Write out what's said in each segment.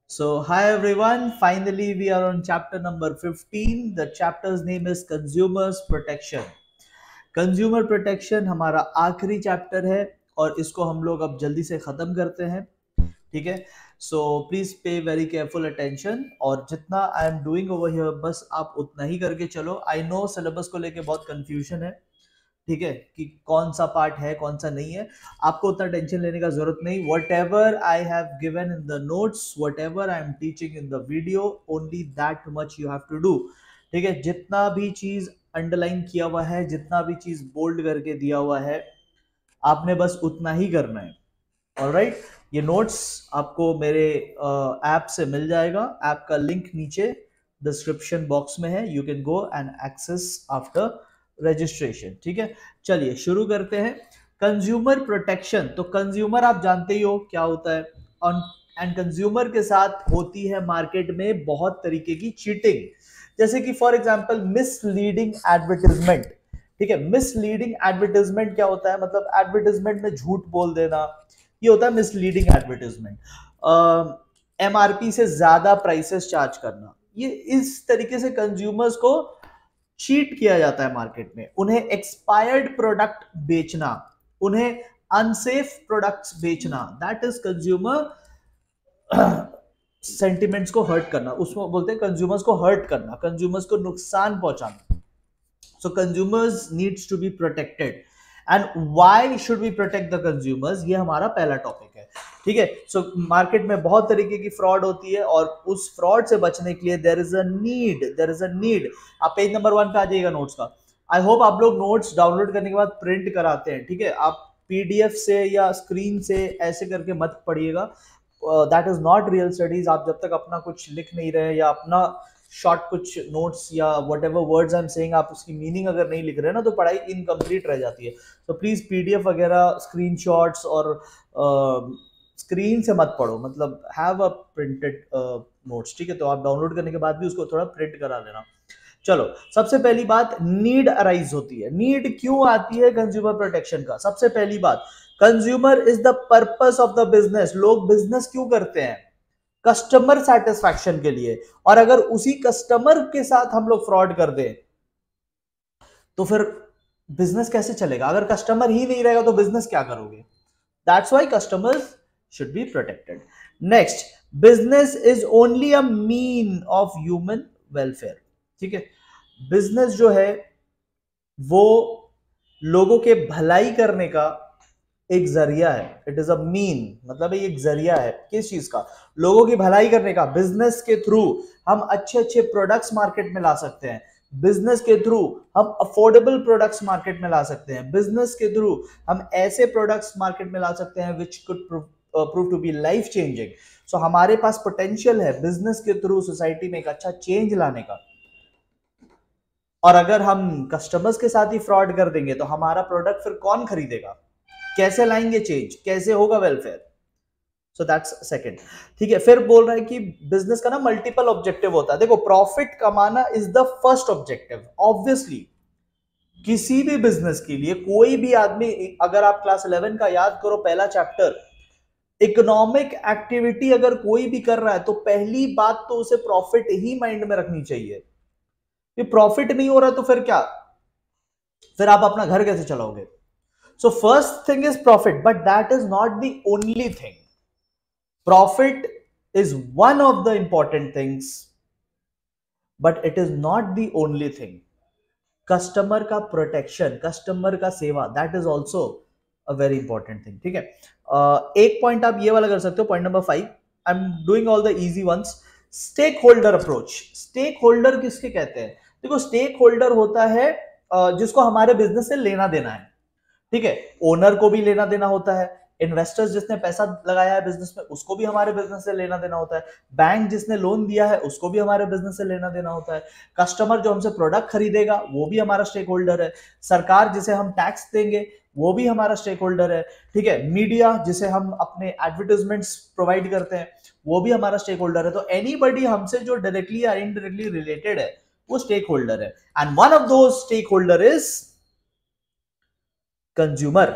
So, hi everyone. Finally, we are on chapter number 15. The chapter's name is Consumers Protection. Consumer protection हमारा आखिरी chapter है और इसको हम लोग अब जल्दी से खत्म करते हैं. ठीक है. So please pay very careful attention और जितना आई एम डूइंग ओवर हियर बस आप उतना ही करके चलो. आई नो सिलेबस को लेके बहुत कंफ्यूजन है. ठीक है कि कौन सा पार्ट है कौन सा नहीं है. आपको उतना टेंशन लेने का जरूरत नहीं. Whatever I have given in the notes, whatever I am teaching in the video, only that much you have to do. ठीक है. जितना भी चीज अंडरलाइन किया हुआ है, जितना भी चीज बोल्ड करके दिया हुआ है, आपने बस उतना ही करना है. ऑलराइट. ये नोट्स आपको मेरे ऐप से मिल जाएगा. ऐप का लिंक नीचे डिस्क्रिप्शन बॉक्स में है. You can go and access after registration. ठीक है. चलिए शुरू करते हैं. Consumer protection. तो कंज्यूमर आप जानते ही हो क्या होता है. एंड कंज्यूमर के साथ होती है मार्केट में बहुत तरीके की चीटिंग. जैसे कि फॉर एग्जांपल मिसलीडिंग एडवर्टाइजमेंट. ठीक है. मिसलीडिंग एडवर्टाइजमेंट क्या होता है? मतलब एडवर्टाइजमेंट में झूठ बोल देना, ये होता है मिसलीडिंग एडवर्टाइजमेंट. एमआरपी से ज्यादा प्राइसेस चार्ज करना, ये इस तरीके से कंज्यूमर्स को चीट किया जाता है मार्केट में. उन्हें एक्सपायर्ड प्रोडक्ट बेचना, उन्हें अनसेफ प्रोडक्ट्स बेचना, दैट इज कंज्यूमर सेंटिमेंट्स को हर्ट करना. उसमें बोलते हैं कंज्यूमर्स को हर्ट करना, कंज्यूमर्स को नुकसान पहुंचाना. So consumers needs to be protected. And why should we protect the consumers, ये हमारा पहला टॉपिक है. ठीक है. सो मार्केट में बहुत तरीके की फ्रॉड होती है और उस फ्रॉड से बचने के लिए देयर इज अ नीड. आप पेज नंबर 1 पे आ जाइएगा नोट्स का. आई होप आप लोग नोट्स डाउनलोड करने के बाद प्रिंट कराते हैं. ठीक है. आप पीडीएफ से या स्क्रीन से ऐसे करके मत पढ़िएगा. That is not real studies. आप जब तक अपना कुछ लिख नहीं रहे या अपना शॉर्ट कुछ नोट्स या what ever words I am saying, आप उसकी मीनिंग अगर नहीं लिख रहे ना तो पढ़ाई इनकम्प्लीट रह जाती है. तो प्लीज पीडीएफ वगैरह, स्क्रीनशॉट्स और स्क्रीन से मत पढ़ो. मतलब हैव अ प्रिंटेड नोट्स. ठीक है. तो आप डाउनलोड करने के बाद भी उसको थोड़ा प्रिंट करा लेना. चलो, सबसे पहली बात, नीड अराइज होती है. नीड क्यों आती है कंज्यूमर प्रोटेक्शन का? सबसे पहली बात, consumer is the purpose of the business. लोग बिजनेस क्यों करते हैं? कस्टमर सेटिस्फैक्शन के लिए. और अगर उसी कस्टमर के साथ हम लोग फ्रॉड कर दें तो फिर बिजनेस कैसे चलेगा? अगर कस्टमर ही नहीं रहेगा तो बिजनेस क्या करोगे? That's why customers should be protected. Next, business is only a mean of human welfare. ठीक है. बिजनेस जो है वो लोगों के भलाई करने का एक जरिया है. इट इज अ मीन, मतलब एक जरिया है. किस चीज का? लोगों की भलाई करने का. बिजनेस के थ्रू हम अच्छे अच्छे प्रोडक्ट्स मार्केट में ला सकते हैं. बिजनेस के थ्रू हम अफोर्डेबल प्रोडक्ट्स मार्केट में ला सकते हैं. बिजनेस के थ्रू हम ऐसे प्रोडक्ट्स मार्केट में ला सकते हैं which could prove to be life changing. So हमारे पास पोटेंशियल है बिजनेस के थ्रू सोसाइटी में एक अच्छा चेंज लाने का. और अगर हम कस्टमर्स के साथ ही फ्रॉड कर देंगे तो हमारा प्रोडक्ट फिर कौन खरीदेगा? कैसे लाएंगे चेंज? कैसे होगा वेलफेयर? So that's second. ठीक है. फिर बोल रहा है कि बिजनेस का ना मल्टीपल ऑब्जेक्टिव होता है. देखो, प्रॉफिट कमाना is the first objective. Obviously किसी भी बिजनेस के लिए कोई भी आदमी, अगर आप क्लास 11 का याद करो पहला चैप्टर, इकोनॉमिक एक्टिविटी अगर कोई भी कर रहा है तो पहली बात तो उसे प्रॉफिट ही माइंड में रखनी चाहिए. कि प्रॉफिट नहीं हो रहा तो फिर क्या? फिर आप अपना घर कैसे चलाओगे? So first thing is profit, but that is not the only thing. Profit is one of the important things, but it is not the only thing. Customer का प्रोटेक्शन, कस्टमर का सेवा, that is also a very important thing. ठीक है. एक point आप ये वाला कर सकते हो, point number 5. I am doing all the easy ones. Stakeholder approach. Stakeholder किसके कहते हैं? देखो, स्टेक होल्डर होता है जिसको हमारे बिजनेस से लेना देना है. ठीक है. ओनर को भी लेना देना होता है. इन्वेस्टर्स जिसने पैसा लगाया है बिजनेस में उसको भी हमारे बिजनेस से लेना देना होता है. बैंक जिसने लोन दिया है उसको भी हमारे बिजनेस से लेना देना होता है. कस्टमर जो हमसे प्रोडक्ट खरीदेगा वो भी हमारा स्टेक होल्डर है. सरकार जिसे हम टैक्स देंगे वो भी हमारा स्टेक होल्डर है. ठीक है. मीडिया जिसे हम अपने एडवर्टाइजमेंट्स प्रोवाइड करते हैं वो भी हमारा स्टेक होल्डर है. तो एनीबडी हमसे जो डायरेक्टली या इनडायरेक्टली रिलेटेड है वो स्टेक होल्डर है. And one of those stakeholder is consumer.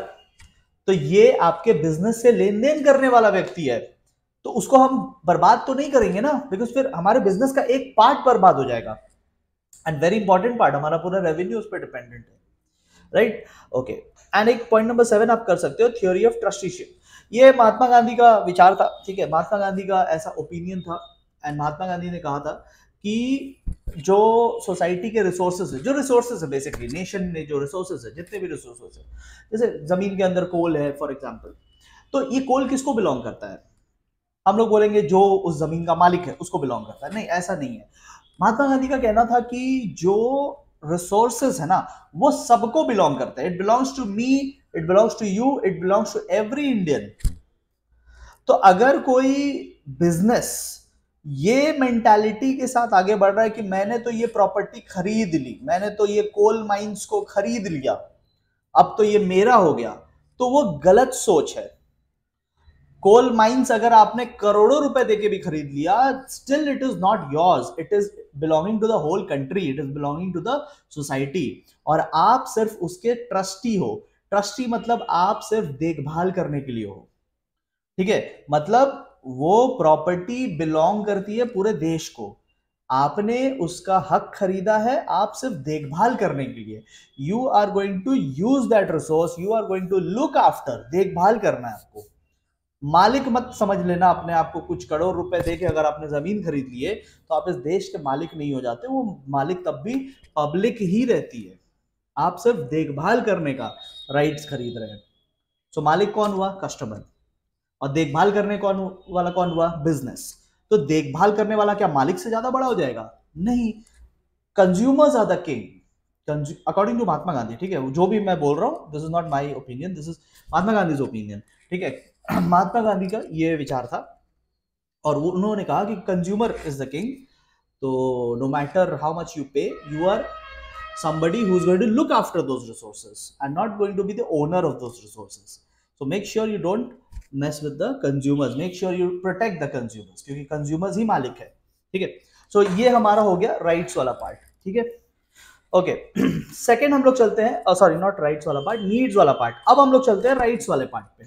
तो ये आपके बिजनेस से लेन देन करने वाला व्यक्ति है. तो उसको हम बर्बाद तो नहीं करेंगे ना, बिकॉज फिर हमारे बिजनेस का एक पार्ट बर्बाद हो जाएगा, एंड वेरी इंपॉर्टेंट पार्ट, हमारा पूरा रेवेन्यू उस पर डिपेंडेंट है, राइट? ओके, एंड एक पॉइंट नंबर 7 आप कर सकते हो, थ्योरी ऑफ ट्रस्टीशिप। ये महात्मा गांधी का विचार था, ठीक है, महात्मा गांधी का ऐसा ओपिनियन था, एंड महात्मा गांधी ने कहा था कि जो सोसाइटी के रिसोर्सेज है, जो रिसोर्सेज है बेसिकली नेशन में, जो रिसोर्सेज है, जितने भी रिसोर्सेज है, जैसे जमीन के अंदर कोल है फॉर एग्जांपल, तो ये कोल किसको बिलोंग करता है? हम लोग बोलेंगे जो उस जमीन का मालिक है उसको बिलोंग करता है, नहीं, ऐसा नहीं है। महात्मा गांधी का कहना था कि जो रिसोर्सेज है ना वो सबको बिलोंग करता है, it belongs to me, it belongs to you, it belongs to every Indian. तो अगर कोई बिजनेस ये मेंटालिटी के साथ आगे बढ़ रहा है कि मैंने तो ये प्रॉपर्टी खरीद ली, मैंने तो ये कोल माइंस को खरीद लिया, अब तो ये मेरा हो गया, तो वो गलत सोच है। कोल माइंस अगर आपने करोड़ों रुपए देके भी खरीद लिया, still it is not yours, it is belonging to the whole country, it is belonging to the society, और आप सिर्फ उसके ट्रस्टी हो। ट्रस्टी मतलब आप सिर्फ देखभाल करने के लिए हो, ठीक है? मतलब वो प्रॉपर्टी बिलोंग करती है पूरे देश को, आपने उसका हक खरीदा है, आप सिर्फ देखभाल करने के लिए, you are going to use that resource, you are going to look after, देखभाल करना है आपको। मालिक मत समझ लेना अपने आप को, कुछ करोड़ रुपए देके अगर आपने जमीन खरीद ली है तो आप इस देश के मालिक नहीं हो जाते, वो मालिक तब भी पब्लिक ही रहती है, आप सिर्फ देखभाल करने का राइट्स खरीद रहे हैं। सो मालिक कौन हुआ? कस्टमर, और देखभाल करने कौन हुआ? बिजनेस। तो देखभाल करने वाला क्या मालिक से ज्यादा बड़ा हो जाएगा? नहीं, consumers are the king, according to Mahatma Gandhi, ठीक है? जो भी मैं बोल रहा हूं, this is not my opinion, this is Mahatma Gandhi opinion, ठीक है? महात्मा गांधी का ये विचार था, और वो उन्होंने कहा कि कंज्यूमर इज द किंग, तो no matter how much you pay, you are somebody who's going to look after those resources and not going to be the owner of those resources. So make sure you don't mess with the consumers, make sure you protect the consumers, क्योंकि consumers ही मालिक है, ठीक है? So ये हमारा हो गया rights वाला पार्ट, ठीक है? ओके, सेकंड हम लोग चलते हैं, सॉरी नॉट राइट्स वाला पार्ट, नीड्स वाला पार्ट। अब हम लोग चलते हैं राइट्स वाले पार्ट पे,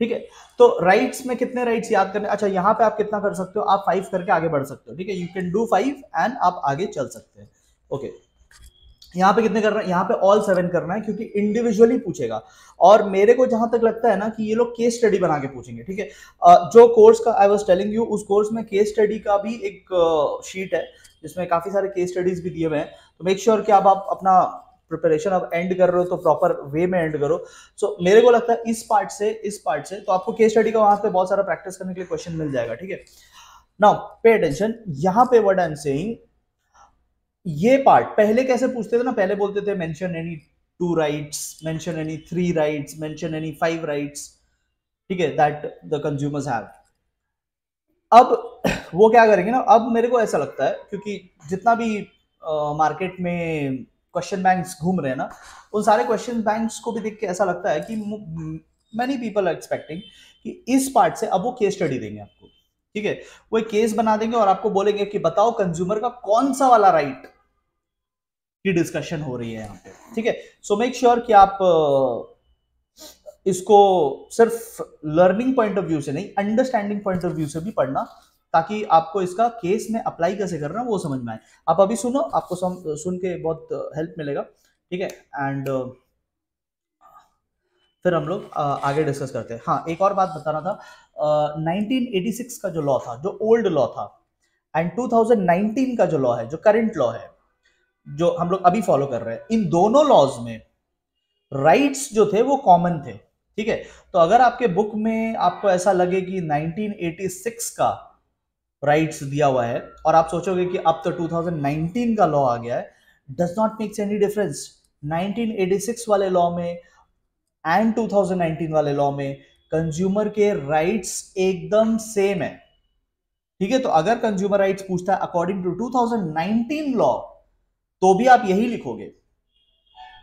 ठीक है? तो राइट्स में कितने राइट्स याद करने, अच्छा यहाँ पे आप कितना कर सकते हो, आप 5 करके आगे बढ़ सकते हो, ठीक है? यू कैन डू 5 एंड आप आगे चल सकते हैं। ओके, यहाँ पे कितने करना है? यहाँ पे ऑल 7 करना है, क्योंकि इंडिविजुअली पूछेगा, और मेरे को जहां तक लगता है ना कि ये लोग केस स्टडी बना के पूछेंगे, ठीक है? जो कोर्स का आई वाज टेलिंग यू, उस कोर्स में केस स्टडी का भी एक शीट है जिसमें काफी सारे केस स्टडीज भी दिए हुए हैं, तो मेक श्योर कि आप अपना प्रिपरेशन अब एंड कर रहे हो तो प्रॉपर वे में एंड करो। सो मेरे को लगता है इस पार्ट से तो आपको केस स्टडी का वहां पे बहुत सारा प्रैक्टिस करने के लिए क्वेश्चन मिल जाएगा, ठीक है? नाउ पे अटेंशन, यहाँ पे व्हाट आई एम सेइंग, ये पार्ट पहले कैसे पूछते थे ना, पहले बोलते थे mention any 2 rights, mention any 3 rights, mention any 5 rights, ठीक है, दैट द कंज्यूमर्स हैव। अब वो क्या करेंगे ना, अब मेरे को ऐसा लगता है, क्योंकि जितना भी मार्केट में क्वेश्चन बैंक्स घूम रहे हैं ना, उन सारे क्वेश्चन बैंक्स को भी देख के ऐसा लगता है कि मेनी पीपल आर एक्सपेक्टिंग कि इस पार्ट से अब वो केस स्टडी देंगे आपको, ठीक है? वो एक केस बना देंगे और आपको बोलेंगे कि बताओ कंज्यूमर का कौन सा वाला राइट की डिस्कशन हो रही है यहाँ पे, ठीक है? सो मेक श्योर कि आप इसको सिर्फ लर्निंग पॉइंट ऑफ व्यू से नहीं, अंडरस्टैंडिंग पॉइंट ऑफ व्यू से भी पढ़ना, ताकि आपको इसका केस में अप्लाई कैसे करना वो समझ में आए। आप अभी सुनो, आपको सुन के बहुत हेल्प मिलेगा, ठीक है? एंड फिर हम लोग आगे डिस्कस करते हैं। हाँ, एक और बात बताना था, 1986 का जो लॉ था, जो ओल्ड लॉ था, एंड 2019 का जो लॉ है, जो करंट लॉ है, जो हम लोग अभी फॉलो कर रहे हैं, इन दोनों लॉज में राइट्स जो थे वो कॉमन थे, ठीक है? तो अगर आपके बुक में आपको ऐसा लगे कि 1986 का राइट्स दिया हुआ है और आप सोचोगे कि अब तो 2019 का लॉ आ गया है, does not makes any difference. 1986 वाले लॉ में एंड 2019 वाले लॉ में कंज्यूमर के राइट्स एकदम सेम है, ठीक है? तो अगर कंज्यूमर राइट्स पूछता है अकॉर्डिंग टू 2019 लॉ, तो भी आप यही लिखोगे,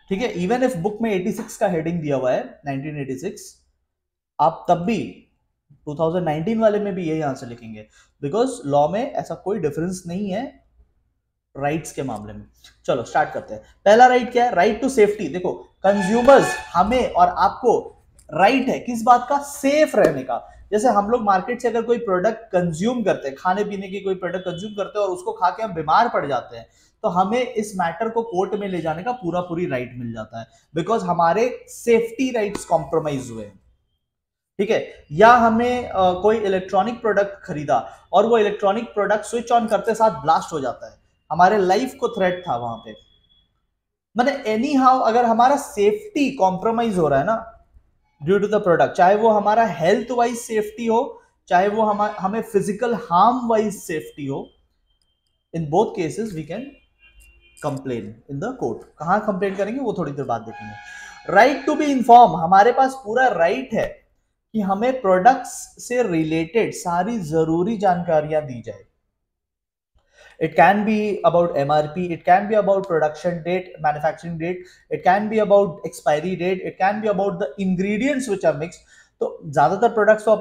ठीक है? इवन इफ बुक में 86 का हेडिंग दिया हुआ है 1986, आप तब भी 2019 वाले में भी यही आंसर लिखेंगे, बिकॉज लॉ में ऐसा कोई डिफरेंस नहीं है राइट्स के मामले में। चलो स्टार्ट करते हैं। पहला राइट क्या है? Right to safety. देखो, कंज्यूमर्स, हमें और आपको राइट है किस बात का? सेफ रहने का। जैसे हम लोग मार्केट से अगर कोई प्रोडक्ट कंज्यूम करते हैं, खाने पीने की कोई प्रोडक्ट कंज्यूम करते हैं और उसको खा के हम बीमार पड़ जाते हैं, तो हमें इस मैटर को कोर्ट में ले जाने का पूरा पूरी राइट मिल जाता है, बिकॉज हमारे सेफ्टी राइट्स कॉम्प्रोमाइज हुए हैं, ठीक है। या हमें कोई इलेक्ट्रॉनिक प्रोडक्ट खरीदा और वो इलेक्ट्रॉनिक प्रोडक्ट स्विच ऑन करते साथ ब्लास्ट हो जाता है, हमारे लाइफ को थ्रेट था वहां पे, मतलब एनी हाउ अगर हमारा सेफ्टी कॉम्प्रोमाइज हो रहा है ना ड्यू टू द प्रोडक्ट, चाहे वो हमारा हेल्थ वाइज सेफ्टी हो, चाहे वो हमें फिजिकल हार्म वाइज सेफ्टी हो, in both cases we can complain in the court. कहां कंप्लेन करेंगे वो थोड़ी देर बाद देखेंगे। राइट टू बी इन्फॉर्म, हमारे पास पूरा राइट है कि हमें प्रोडक्ट्स से रिलेटेड सारी जरूरी जानकारियां दी जाए। It can be about MRP, it can be about production date, manufacturing date, it can be about expiry date, it can be about the ingredients which are mixed। तो ज्यादातर प्रोडक्ट्स तो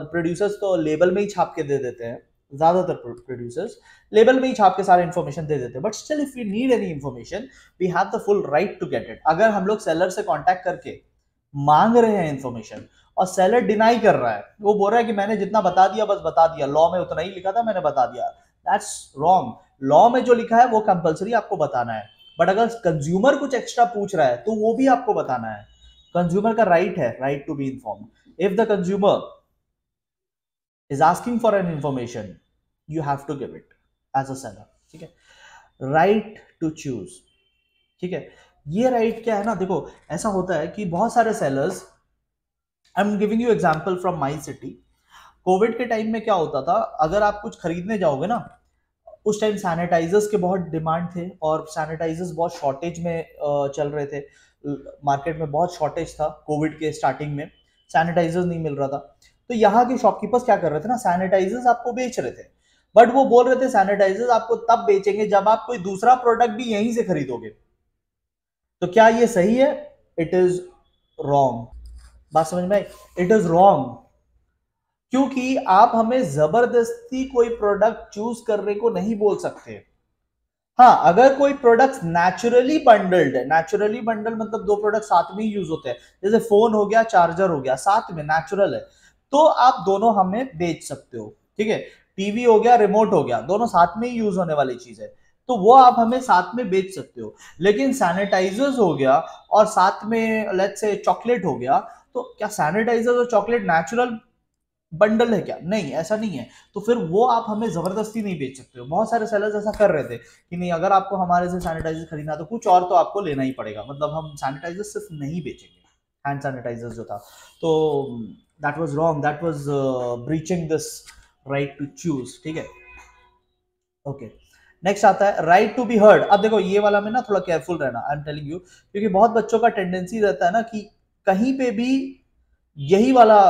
producers तो label में ही छाप के दे देते हैं, ज्यादातर प्रोड्यूसर्स लेबल में ही छाप के सारे इन्फॉर्मेशन दे देते हैं, but still if you need any information we have the full right to get it. अगर हम लोग सेलर से कांटेक्ट करके मांग रहे हैं इन्फॉर्मेशन और सेलर डिनाई कर रहा है, वो बोल रहा है कि मैंने जितना बता दिया बस बता दिया, लॉ में उतना ही लिखा था मैंने बता दिया, दैट्स रॉन्ग। लॉ में जो लिखा है वो कंपलसरी आपको बताना है, बट अगर कंज्यूमर कुछ एक्स्ट्रा पूछ रहा है तो वो भी आपको बताना है। कंज्यूमर का राइट है, right to be informed. If the consumer is asking for an information you have to give it as a seller, ठीक है। राइट टू चूज, ठीक है। ये राइट क्या है ना, देखो ऐसा होता है कि बहुत सारे sellers, I am giving you example from my city. Covid के टाइम में क्या होता था, अगर आप कुछ खरीदने जाओगे ना, उस टाइम सैनिटाइजर्स के बहुत डिमांड थे और सैनिटाइजर्स बहुत शॉर्टेज में चल रहे थे, मार्केट में बहुत शॉर्टेज था। कोविड के स्टार्टिंग में सैनिटाइजर्स नहीं मिल रहा था, तो यहाँ के शॉपकीपर्स क्या कर रहे थे ना, सैनिटाइजर्स आपको बेच रहे थे, बट वो बोल रहे थे सैनिटाइजर्स आपको तब बेचेंगे जब आप कोई दूसरा प्रोडक्ट भी यहीं से खरीदोगे। तो क्या ये सही है? It is wrong. बात समझ में आई? इट इज रॉन्ग, क्योंकि आप हमें जबरदस्ती कोई प्रोडक्ट चूज करने को नहीं बोल सकते। हाँ, अगर कोई प्रोडक्ट नेचुरली बंडल्ड है, नेचुरली बंडल मतलब दो प्रोडक्ट साथ में ही यूज होते हैं, जैसे फोन हो गया, चार्जर हो गया, साथ में नेचुरल है, तो आप दोनों हमें बेच सकते हो, ठीक है। टीवी हो गया, रिमोट हो गया, दोनों साथ में ही यूज होने वाली चीज है, तो वो आप हमें साथ में बेच सकते हो। लेकिन सैनिटाइजर्स हो गया और साथ में लेट्स से चॉकलेट हो गया, तो क्या सैनिटाइजर और चॉकलेट नेचुरल बंडल है क्या? नहीं, ऐसा नहीं है। तो फिर वो आप हमें जबरदस्ती नहीं बेच सकते हो। बहुत सारे सेलर्स ऐसा कर रहे थे कि नहीं, अगर आपको हमारे से सैनिटाइजर खरीदना तो कुछ और तो आपको लेना ही पड़ेगा, मतलब हम सैनिटाइजर सिर्फ नहीं बेचेंगे, हैंड सैनिटाइजर जो था। तो that was wrong, that was breaching this right to choose, ठीक है। ओके, नेक्स्ट आता है राइट टू बी हर्ड। अब देखो ये वाला में ना थोड़ा केयरफुल रहना, आई एम टेलिंग यू, क्योंकि बहुत बच्चों का टेंडेंसी रहता है ना कि कहीं पे भी यही वाला,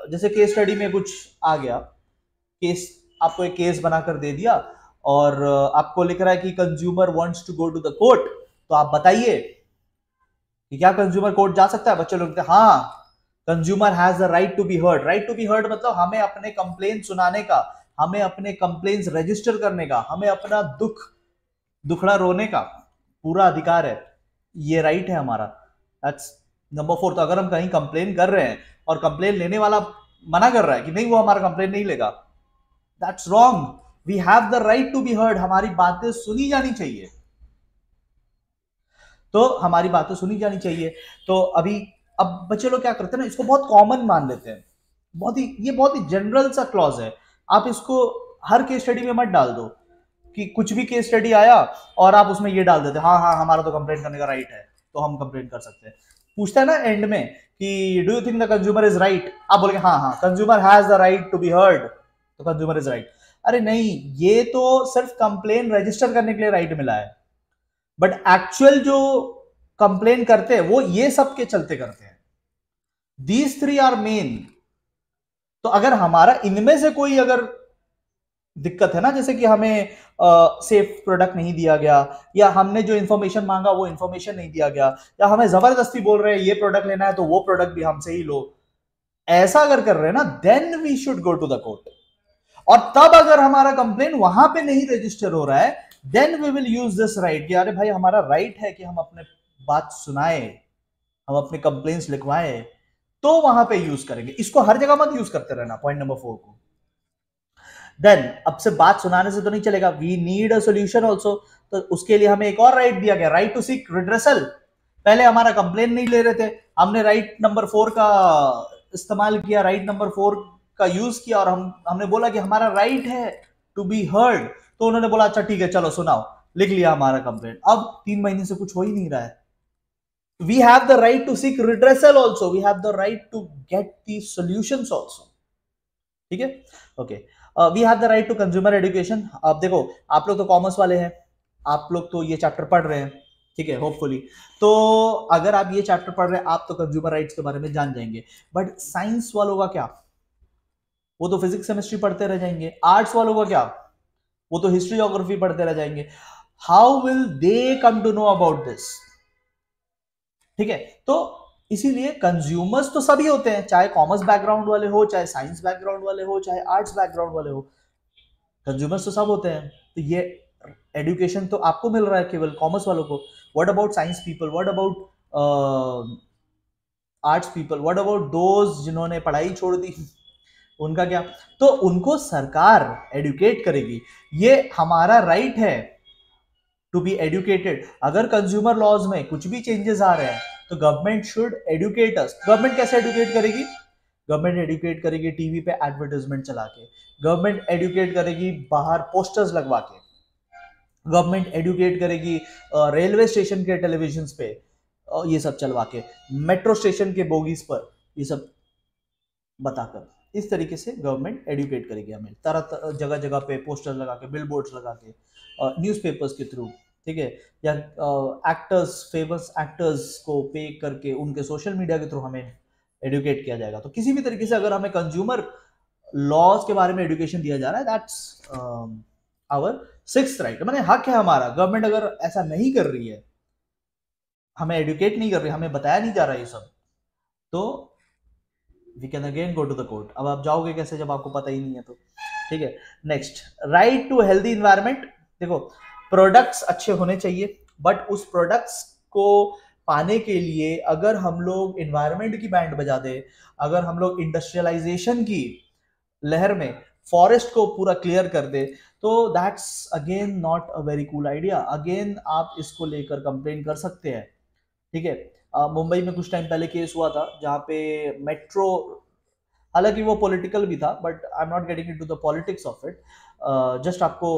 जैसे केस स्टडी में कुछ आ गया, केस आपको एक केस बनाकर दे दिया और आपको लिख रहा है कि consumer wants to go to the court, तो आप बताइए कि क्या कंज्यूमर कोर्ट जा सकता है? बच्चे लोग कहते हैं हाँ, consumer has the right to be heard. Right to be heard मतलब हमें अपने कंप्लेन सुनाने का, हमें अपने कंप्लेन्स रजिस्टर करने का, हमें अपना दुखड़ा रोने का पूरा अधिकार है, ये राइट है हमारा। That's number 4। तो अगर हम कहीं कंप्लेन कर रहे हैं और कंप्लेन लेने वाला मना कर रहा है कि नहीं वो हमारा कंप्लेन नहीं लेगा, that's wrong. We have the right to be heard, हमारी बातें सुनी जानी चाहिए, तो हमारी बातें सुनी जानी चाहिए। तो अब बच्चे लोग क्या करते हैं ना, इसको बहुत कॉमन मान लेते हैं, ये बहुत ही जनरल सा क्लॉज है। आप इसको हर केस स्टडी में मत डाल दो कि कुछ भी केस स्टडी आया और आप उसमें ये डाल देते, हाँ हाँ हमारा तो कंप्लेंट करने का राइट है तो हम कंप्लेंट कर सकते हैं। पूछता है ना एंड में कि do you think the consumer is right, आप बोलेंगे हाँ हाँ consumer has the right to be heard, तो कंज्यूमर इज राइट। अरे नहीं, ये तो सिर्फ कंप्लेन रजिस्टर करने के लिए राइट मिला है, बट एक्चुअल जो कंप्लेन करते हैं वो ये सब के चलते करते हैं। These 3 are main. तो अगर हमारा इनमें से कोई अगर दिक्कत है ना, जैसे कि हमें सेफ प्रोडक्ट नहीं दिया गया, या हमने जो इंफॉर्मेशन मांगा वो इंफॉर्मेशन नहीं दिया गया, या हमें जबरदस्ती बोल रहे हैं ये प्रोडक्ट लेना है तो वो प्रोडक्ट भी हमसे ही लो, ऐसा अगर कर रहे हैं ना, then we should go to the court. और तब अगर हमारा कंप्लेन वहां पे नहीं रजिस्टर हो रहा है, then we will use this right कि अरे भाई हमारा राइट है कि हम अपने बात सुनाए, हम अपने कंप्लेन्स लिखवाएं, तो वहां पे यूज करेंगे, इसको हर जगह मत यूज करते रहना, पॉइंट नंबर 4 को। देन अब से बात सुनाने से तो नहीं चलेगा, we need a solution also. तो उसके लिए हमें एक और राइट दिया गया, राइट टू सीक रिड्रेसल। पहले हमारा कंप्लेन नहीं ले रहे थे, हमने राइट नंबर 4 का इस्तेमाल किया, राइट नंबर 4 का यूज किया, और हमने बोला कि हमारा राइट है टू बी हर्ड। तो उन्होंने बोला अच्छा ठीक है चलो सुनाओ, लिख लिया हमारा कंप्लेन। अब 3 महीने से कुछ हो ही नहीं रहा है। We have the right to seek redressal also, we have the right to get the solutions also, ठीक है। Okay, we have the right to consumer education. अब देखो, आप लोग तो कॉमर्स वाले हैं, आप लोग तो ये चैप्टर पढ़ रहे हैं, ठीक है, होपफुली। तो अगर आप ये चैप्टर पढ़ रहे हैं, आप तो कंज्यूमर राइट्स के बारे में जान जाएंगे। बट साइंस वालों का क्या, वो तो फिजिक्स केमिस्ट्री पढ़ते रह जाएंगे। आर्ट्स वालों का क्या, वो तो हिस्ट्री ज्योग्राफी पढ़ते रह जाएंगे। How will they come to know about this, ठीक है। तो इसीलिए कंज्यूमर्स तो सभी होते हैं, चाहे कॉमर्स बैकग्राउंड वाले हो, चाहे साइंस बैकग्राउंड वाले हो, चाहे आर्ट्स बैकग्राउंड वाले हो, कंज्यूमर्स तो सब होते हैं। तो ये एजुकेशन तो आपको मिल रहा है केवल कॉमर्स वालों को। What about science people, what about arts people, what about those जिन्होंने पढ़ाई छोड़ दी, उनका क्या? तो उनको सरकार एडुकेट करेगी, ये हमारा राइट है टू बी एडुकेटेड। अगर कंज्यूमर लॉज में कुछ भी चेंजेस आ रहे हैं तो government should educate us. Government कैसे एडुकेट करेगी? गवर्नमेंट एडुकेट करेगी टीवी पे एडवर्टाइजमेंट चला के, गवर्नमेंट एडुकेट करेगी बाहर पोस्टर्स लगवा के, गवर्नमेंट एडुकेट करेगी रेलवे स्टेशन के टेलीविजन पे ये सब चलवा के, मेट्रो स्टेशन के बोगीज पर ये सब बताकर। इस तरीके से गवर्नमेंट एडुकेट करेगी हमें, तरह तरह जगह जगह पे पोस्टर लगा के, बिल बोर्ड्स लगा के, न्यूज़पेपर्स के थ्रू, ठीक है, या एक्टर्स, फेमस एक्टर्स को पे करके उनके सोशल मीडिया के थ्रू हमें एडुकेट किया जाएगा। तो किसी भी तरीके से अगर हमें कंज्यूमर लॉज के बारे में एडुकेशन दिया जा रहा है, दैट्स आवर सिक्स्थ राइट, माने हक है हमारा। गवर्नमेंट अगर ऐसा नहीं कर रही है, हमें एडुकेट नहीं कर रही, हमें बताया नहीं जा रहा है ये सब, तो we can again go to the court. अब आप जाओगे कैसे जब आपको पता ही नहीं है? तो ठीक है। Next, right to healthy environment. देखो, प्रोडक्ट्स अच्छे होने चाहिए, बट उस प्रोडक्ट्स को पाने के लिए अगर हम लोग इन्वायरमेंट की बैंड बजा दे, अगर हम लोग इंडस्ट्रियलाइजेशन की लहर में फॉरेस्ट को पूरा क्लियर कर दे, तो that's again not a very cool idea. Again आप इसको लेकर कंप्लेन कर सकते हैं, ठीक है। मुंबई में कुछ टाइम पहले केस हुआ था जहां पे मेट्रो, हालांकि वो पॉलिटिकल भी था, but I am not getting into the politics of it, just आपको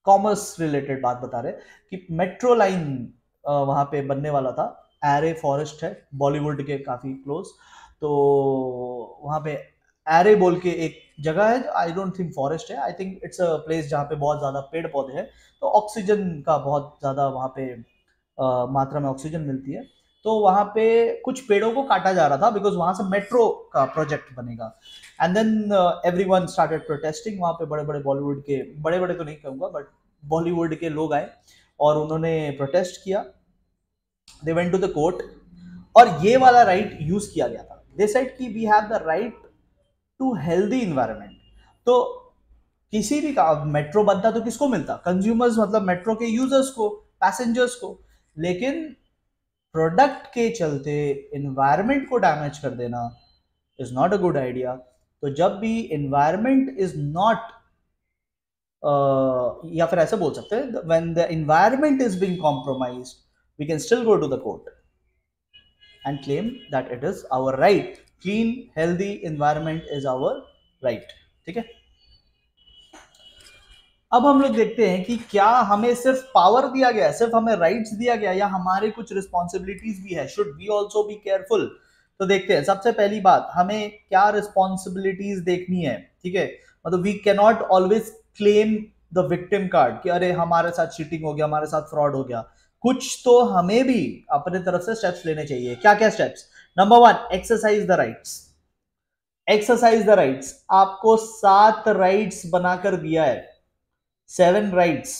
कॉमर्स रिलेटेड बात बता रहे कि मेट्रो लाइन वहां पे बनने वाला था। एरे फॉरेस्ट है, बॉलीवुड के काफी क्लोज। तो वहां पे एरे बोल के एक जगह है, आई डोंट थिंक फॉरेस्ट है, I think it's a place जहाँ पे बहुत ज्यादा पेड़ पौधे हैं, तो ऑक्सीजन का बहुत ज्यादा वहां पे मात्रा में ऑक्सीजन मिलती है। तो वहां पे कुछ पेड़ों को काटा जा रहा था बिकॉज वहां से मेट्रो का प्रोजेक्ट बनेगा। And then everyone started protesting. वहां पे बड़े बड़े बॉलीवुड के, बड़े बड़े तो नहीं कहूंगा, बट बॉलीवुड के लोग आए और उन्होंने प्रोटेस्ट किया। They went to the court और ये वाला राइट यूज किया गया था। दे सेड कि we have the right to healthy environment. तो किसी भी का मेट्रो बनता तो किसको मिलता? कंज्यूमर्स, मतलब मेट्रो के यूजर्स को, पैसेंजर्स को। लेकिन प्रोडक्ट के चलते इन्वायरमेंट को डैमेज कर देना is not a good idea. तो जब भी इन्वायरमेंट इज नॉट, या फिर ऐसे बोल सकते हैं, when the environment is being compromised, we can still go to the court and claim that it is our right. Clean, healthy environment is our right, ठीक है। अब हम लोग देखते हैं कि क्या हमें सिर्फ पावर दिया गया है, सिर्फ हमें राइट्स दिया गया, या हमारे कुछ रिस्पॉन्सिबिलिटीज भी है? Should we also be careful? तो देखते हैं। सबसे पहली बात, हमें क्या रिस्पॉन्सिबिलिटीज देखनी है, ठीक है। मतलब we can not always claim the victim card कि अरे हमारे साथ चीटिंग हो गया, हमारे साथ फ्रॉड हो गया। कुछ तो हमें भी अपने तरफ से स्टेप्स लेने चाहिए। क्या क्या steps? Number 1, exercise the rights. Exercise the rights. आपको 7 राइट्स बनाकर दिया है, 7 राइट्स,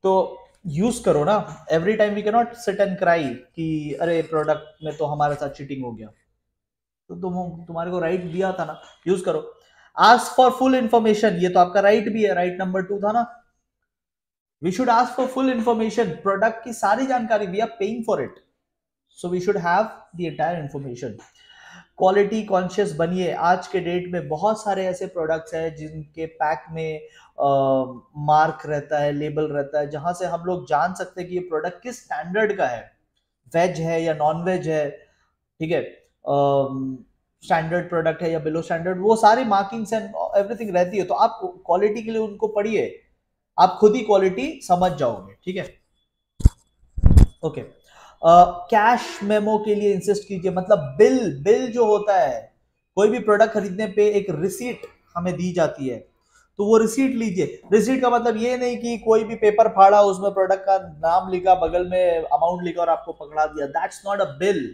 तो यूज करो ना। Every time we can not sit and cry कि अरे प्रोडक्ट में तो हमारे साथ चीटिंग हो गया। तो तुम्हारे को राइट दिया था ना, यूज करो। आस्क फॉर फुल इंफॉर्मेशन, ये तो आपका राइट भी है, राइट नंबर 2 था ना। We should ask for full information, product की सारी जानकारी, we are paying for it. So we should have the entire information. Quality conscious बनिए। आज के डेट में बहुत सारे ऐसे प्रोडक्ट्स हैं जिनके पैक में मार्क रहता है, लेबल रहता है, जहां से हम लोग जान सकते हैं कि ये प्रोडक्ट किस स्टैंडर्ड का है, वेज है या नॉन वेज है, ठीक है, स्टैंडर्ड प्रोडक्ट है या बिलो स्टैंडर्ड, वो सारी मार्किंग्स एंड एवरीथिंग रहती है। तो आप क्वालिटी के लिए उनको पढ़िए, आप खुद ही क्वालिटी समझ जाओगे, ठीक है। ओके, कैश मेमो के लिए इंसिस्ट कीजिए, मतलब बिल, बिल जो होता है, कोई भी प्रोडक्ट खरीदने पे एक रिसीट हमें दी जाती है, तो वो रिसीट लीजिए। रिसीट का मतलब ये नहीं कि कोई भी पेपर फाड़ा, उसमें प्रोडक्ट का नाम लिखा, बगल में अमाउंट लिखा और आपको पकड़ा दिया, दैट्स नॉट अ बिल।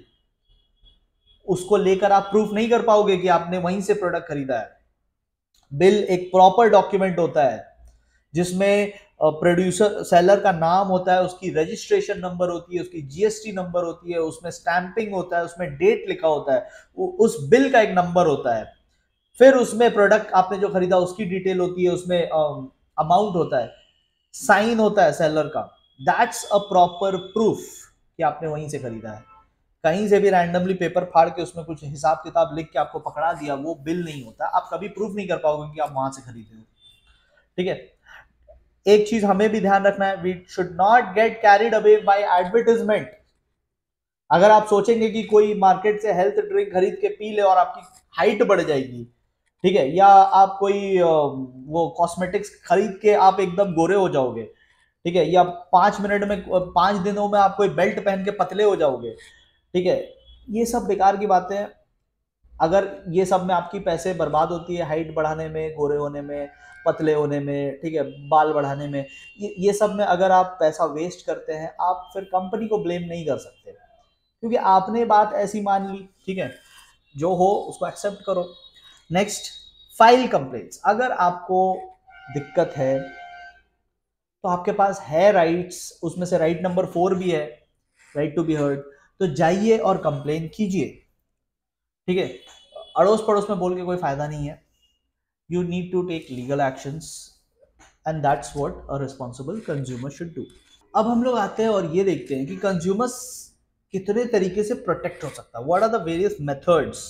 उसको लेकर आप प्रूफ नहीं कर पाओगे कि आपने वहीं से प्रोडक्ट खरीदा है। बिल एक प्रॉपर डॉक्यूमेंट होता है जिसमें प्रोड्यूसर सेलर का नाम होता है, उसकी रजिस्ट्रेशन नंबर होती है, उसकी जीएसटी नंबर होती है, उसमें स्टैंपिंग होता है, उसमें डेट लिखा होता है, उस बिल का एक नंबर होता है। फिर उसमें प्रोडक्ट आपने जो खरीदा उसकी डिटेल होती है, उसमें अमाउंट होता है, साइन होता है सेलर का। दैट्स अ प्रॉपर प्रूफ कि आपने वहीं से खरीदा है। कहीं से भी रैंडमली पेपर फाड़ के उसमें कुछ हिसाब किताब लिख के आपको पकड़ा दिया, वो बिल नहीं होता। आप कभी प्रूफ नहीं कर पाओगे कि आप वहां से खरीदे हो, ठीक है। एक चीज हमें भी ध्यान रखना है, we should not get carried away by advertisement. अगर आप सोचेंगे कि कोई मार्केट से हेल्थ ड्रिंक खरीद के पी ले और आपकी हाइट बढ़ जाएगी, ठीक है, या आप कोई वो कॉस्मेटिक्स खरीद के आप एकदम गोरे हो जाओगे, ठीक है, या 5 मिनट में 5 दिनों में आप कोई बेल्ट पहन के पतले हो जाओगे, ठीक है, ये सब बेकार की बातें हैं। अगर ये सब में आपकी पैसे बर्बाद होती है, हाइट बढ़ाने में, गोरे होने में, पतले होने में, ठीक है, बाल बढ़ाने में, ये सब में अगर आप पैसा वेस्ट करते हैं, आप फिर कंपनी को ब्लेम नहीं कर सकते, क्योंकि आपने बात ऐसी मान ली, ठीक है। जो हो उसको एक्सेप्ट करो। Next, file complaints. अगर आपको दिक्कत है तो आपके पास है राइट्स, उसमें से राइट नंबर 4 भी है, राइट टू बी हर्ड, तो जाइए और कंप्लेन कीजिए, ठीक है। अड़ोस पड़ोस में बोल के कोई फायदा नहीं है। You need to take legal actions and that's what a responsible consumer should do. अब हम लोग आते हैं और ये देखते हैं कि कंज्यूमर्स कितने तरीके से प्रोटेक्ट हो सकता है, what are the various methods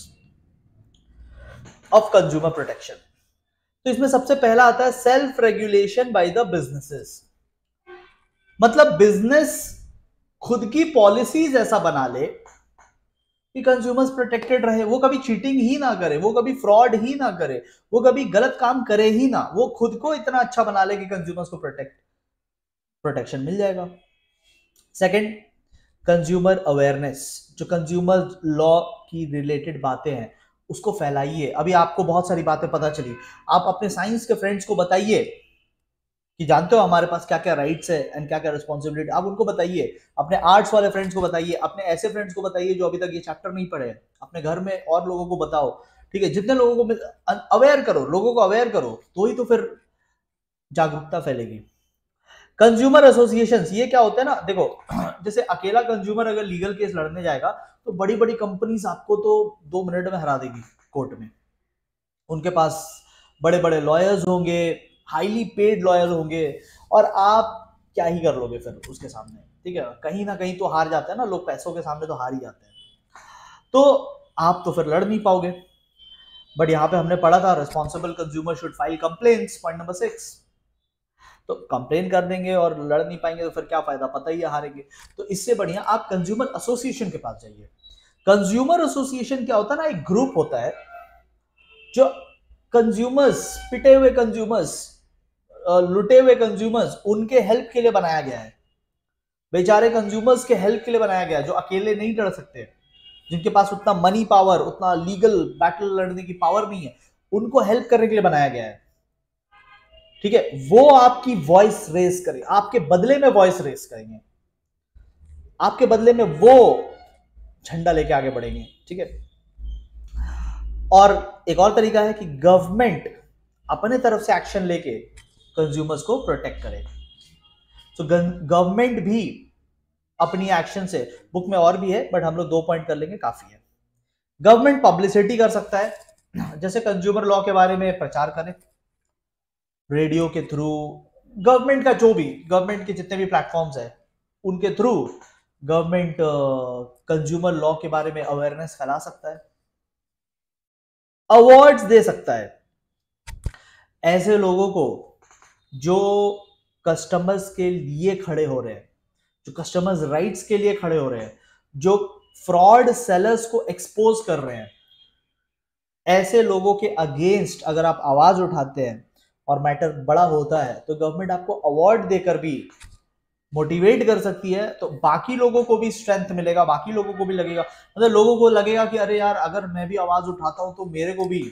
of consumer protection. तो इसमें सबसे पहला आता है self regulation by the businesses. मतलब बिजनेस खुद की पॉलिसीज ऐसा बना ले कि कंज्यूमर्स प्रोटेक्टेड रहे, वो कभी चीटिंग ही ना करे, वो कभी फ्रॉड ही ना करे, वो कभी गलत काम करे ही ना, वो खुद को इतना अच्छा बना ले कि कंज्यूमर्स को प्रोटेक्शन मिल जाएगा। Second, consumer awareness. जो कंज्यूमर लॉ की रिलेटेड बातें हैं उसको फैलाइए। अभी आपको बहुत सारी बातें पता चली, आप अपने साइंस के फ्रेंड्स को बताइए कि जानते हो हमारे पास क्या क्या राइट्स है एंड क्या क्या रिस्पॉन्सिबिलिटी, आप उनको बताइए। अपने आर्ट्स वाले फ्रेंड्स को बताइए, अपने ऐसे फ्रेंड्स को बताइए जो अभी तक ये चैप्टर नहीं पढ़े हैं, अपने घर में और लोगों को बताओ, ठीक है। जितने लोगों को अवेयर करो, लोगों को अवेयर करो, तो ही तो फिर जागरूकता फैलेगी। कंज्यूमर एसोसिएशन, ये क्या होता है ना, देखो जैसे अकेला कंज्यूमर अगर लीगल केस लड़ने जाएगा तो बड़ी बड़ी कंपनीज आपको तो 2 मिनट में हरा देगी कोर्ट में। उनके पास बड़े बड़े लॉयर्स होंगे, हाईली पेड लॉयर होंगे, और आप क्या ही कर लोगे फिर उसके सामने, ठीक है। कहीं ना कहीं तो हार जाते हैं ना लोग, पैसों के सामने तो हार ही जाते हैं, तो आप तो फिर लड़ नहीं पाओगे। बट यहाँ पे हमने पढ़ा था responsible consumer should file complaints, point number 6। तो कंप्लेन कर देंगे और लड़ नहीं पाएंगे तो फिर क्या फायदा, पता ही है हारेंगे। तो इससे बढ़िया आप कंज्यूमर एसोसिएशन के पास जाइए। कंज्यूमर एसोसिएशन क्या होता है ना, एक ग्रुप होता है जो कंज्यूमर्स, पिटे हुए कंज्यूमर्स, लुटे हुए कंज्यूमर्स, उनके हेल्प के लिए बनाया गया है। बेचारे कंज्यूमर्स के हेल्प के लिए बनाया गया है, जो अकेले नहीं लड़ सकते, जिनके पास उतना मनी पावर, उतना लीगल बैटल लड़ने की पावर नहीं है, उनको हेल्प करने के लिए बनाया गया है, ठीक है। वो आपकी वॉइस रेस करें, आपके बदले में वॉइस रेस करेंगे, आपके बदले में वो झंडा लेके आगे बढ़ेंगे, ठीक है। और एक और तरीका है कि गवर्नमेंट अपने तरफ से एक्शन लेके कंज्यूमर्स को प्रोटेक्ट करे। तो गवर्नमेंट भी अपनी एक्शन से, बुक में और भी है बट हम लोग 2 पॉइंट कर लेंगे, काफी है। गवर्नमेंट पब्लिसिटी कर सकता है, जैसे कंज्यूमर लॉ के बारे में प्रचार करें रेडियो के थ्रू, गवर्नमेंट का जो भी, गवर्नमेंट के जितने भी प्लेटफॉर्म्स है उनके थ्रू गवर्नमेंट कंज्यूमर लॉ के बारे में अवेयरनेस फैला सकता है, अवार्ड्स दे सकता है ऐसे लोगों को जो कस्टमर्स के लिए खड़े हो रहे हैं, जो कस्टमर्स राइट्स के लिए खड़े हो रहे हैं, जो फ्रॉड सेलर्स को एक्सपोज कर रहे हैं। ऐसे लोगों के अगेंस्ट अगर आप आवाज उठाते हैं और मैटर बड़ा होता है तो गवर्नमेंट आपको अवार्ड देकर भी मोटिवेट कर सकती है, तो बाकी लोगों को भी स्ट्रेंथ मिलेगा, बाकी लोगों को भी लगेगा, मतलब लोगों को लगेगा कि अरे यार अगर मैं भी आवाज उठाता हूं तो मेरे को भी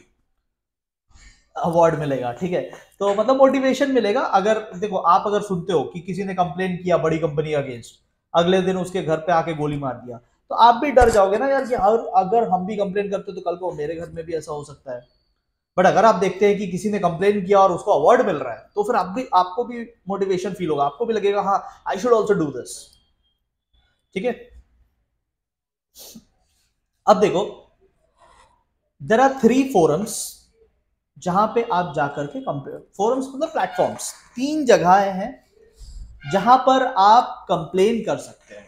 अवार्ड मिलेगा। ठीक है, तो मतलब मोटिवेशन मिलेगा। अगर देखो आप अगर सुनते हो कि किसी ने कंप्लेन किया बड़ी कंपनी अगेंस्ट, अगले दिन उसके घर पे आके गोली मार दिया, तो आप भी डर जाओगे ना यार कि अगर हम भी कंप्लेन करते तो कल को मेरे घर में भी ऐसा हो सकता है। बट अगर आप देखते हैं कि किसी ने कंप्लेन किया और उसको अवार्ड मिल रहा है तो फिर आपको भी मोटिवेशन फील होगा, आपको भी लगेगा हाँ I should also do this. ठीक है, अब देखो देर आर 3 फोरम्स जहां पे आप जाकर के फोरम्स मतलब प्लेटफॉर्म्स, 3 जगहें हैं जहां पर आप कंप्लेन कर सकते हैं।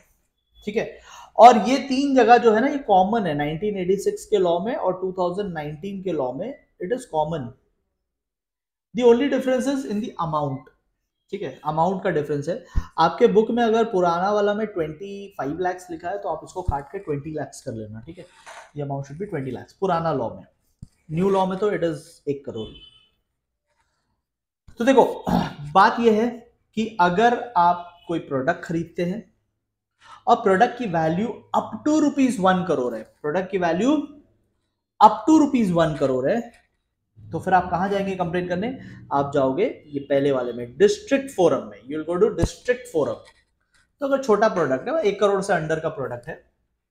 ठीक है, और ये 3 जगह जो है ना ये कॉमन है 1986 के लॉ में और 2019 के लॉ में, it is common. The only difference is in the amount. ठीक है, अमाउंट का डिफरेंस है। आपके बुक में अगर पुराना वाला में 25 लैक्स लिखा है तो आप उसको काट के 20 लैक्स कर लेना। ठीक है, ये अमाउंट शुड बी 20 लैक्स पुराना लॉ में। न्यू लॉ में तो इट इज 1 करोड़। तो देखो बात यह है कि अगर आप कोई प्रोडक्ट खरीदते हैं और प्रोडक्ट की वैल्यू अप टू ₹1 करोड़ है, प्रोडक्ट की वैल्यू अप टू ₹1 करोड़ है, तो फिर आप कहां जाएंगे कंप्लेन करने? आप जाओगे ये पहले वाले में डिस्ट्रिक्ट फोरम में, you will go to district forum. तो अगर छोटा प्रोडक्ट है 1 करोड़ से अंडर का प्रोडक्ट है,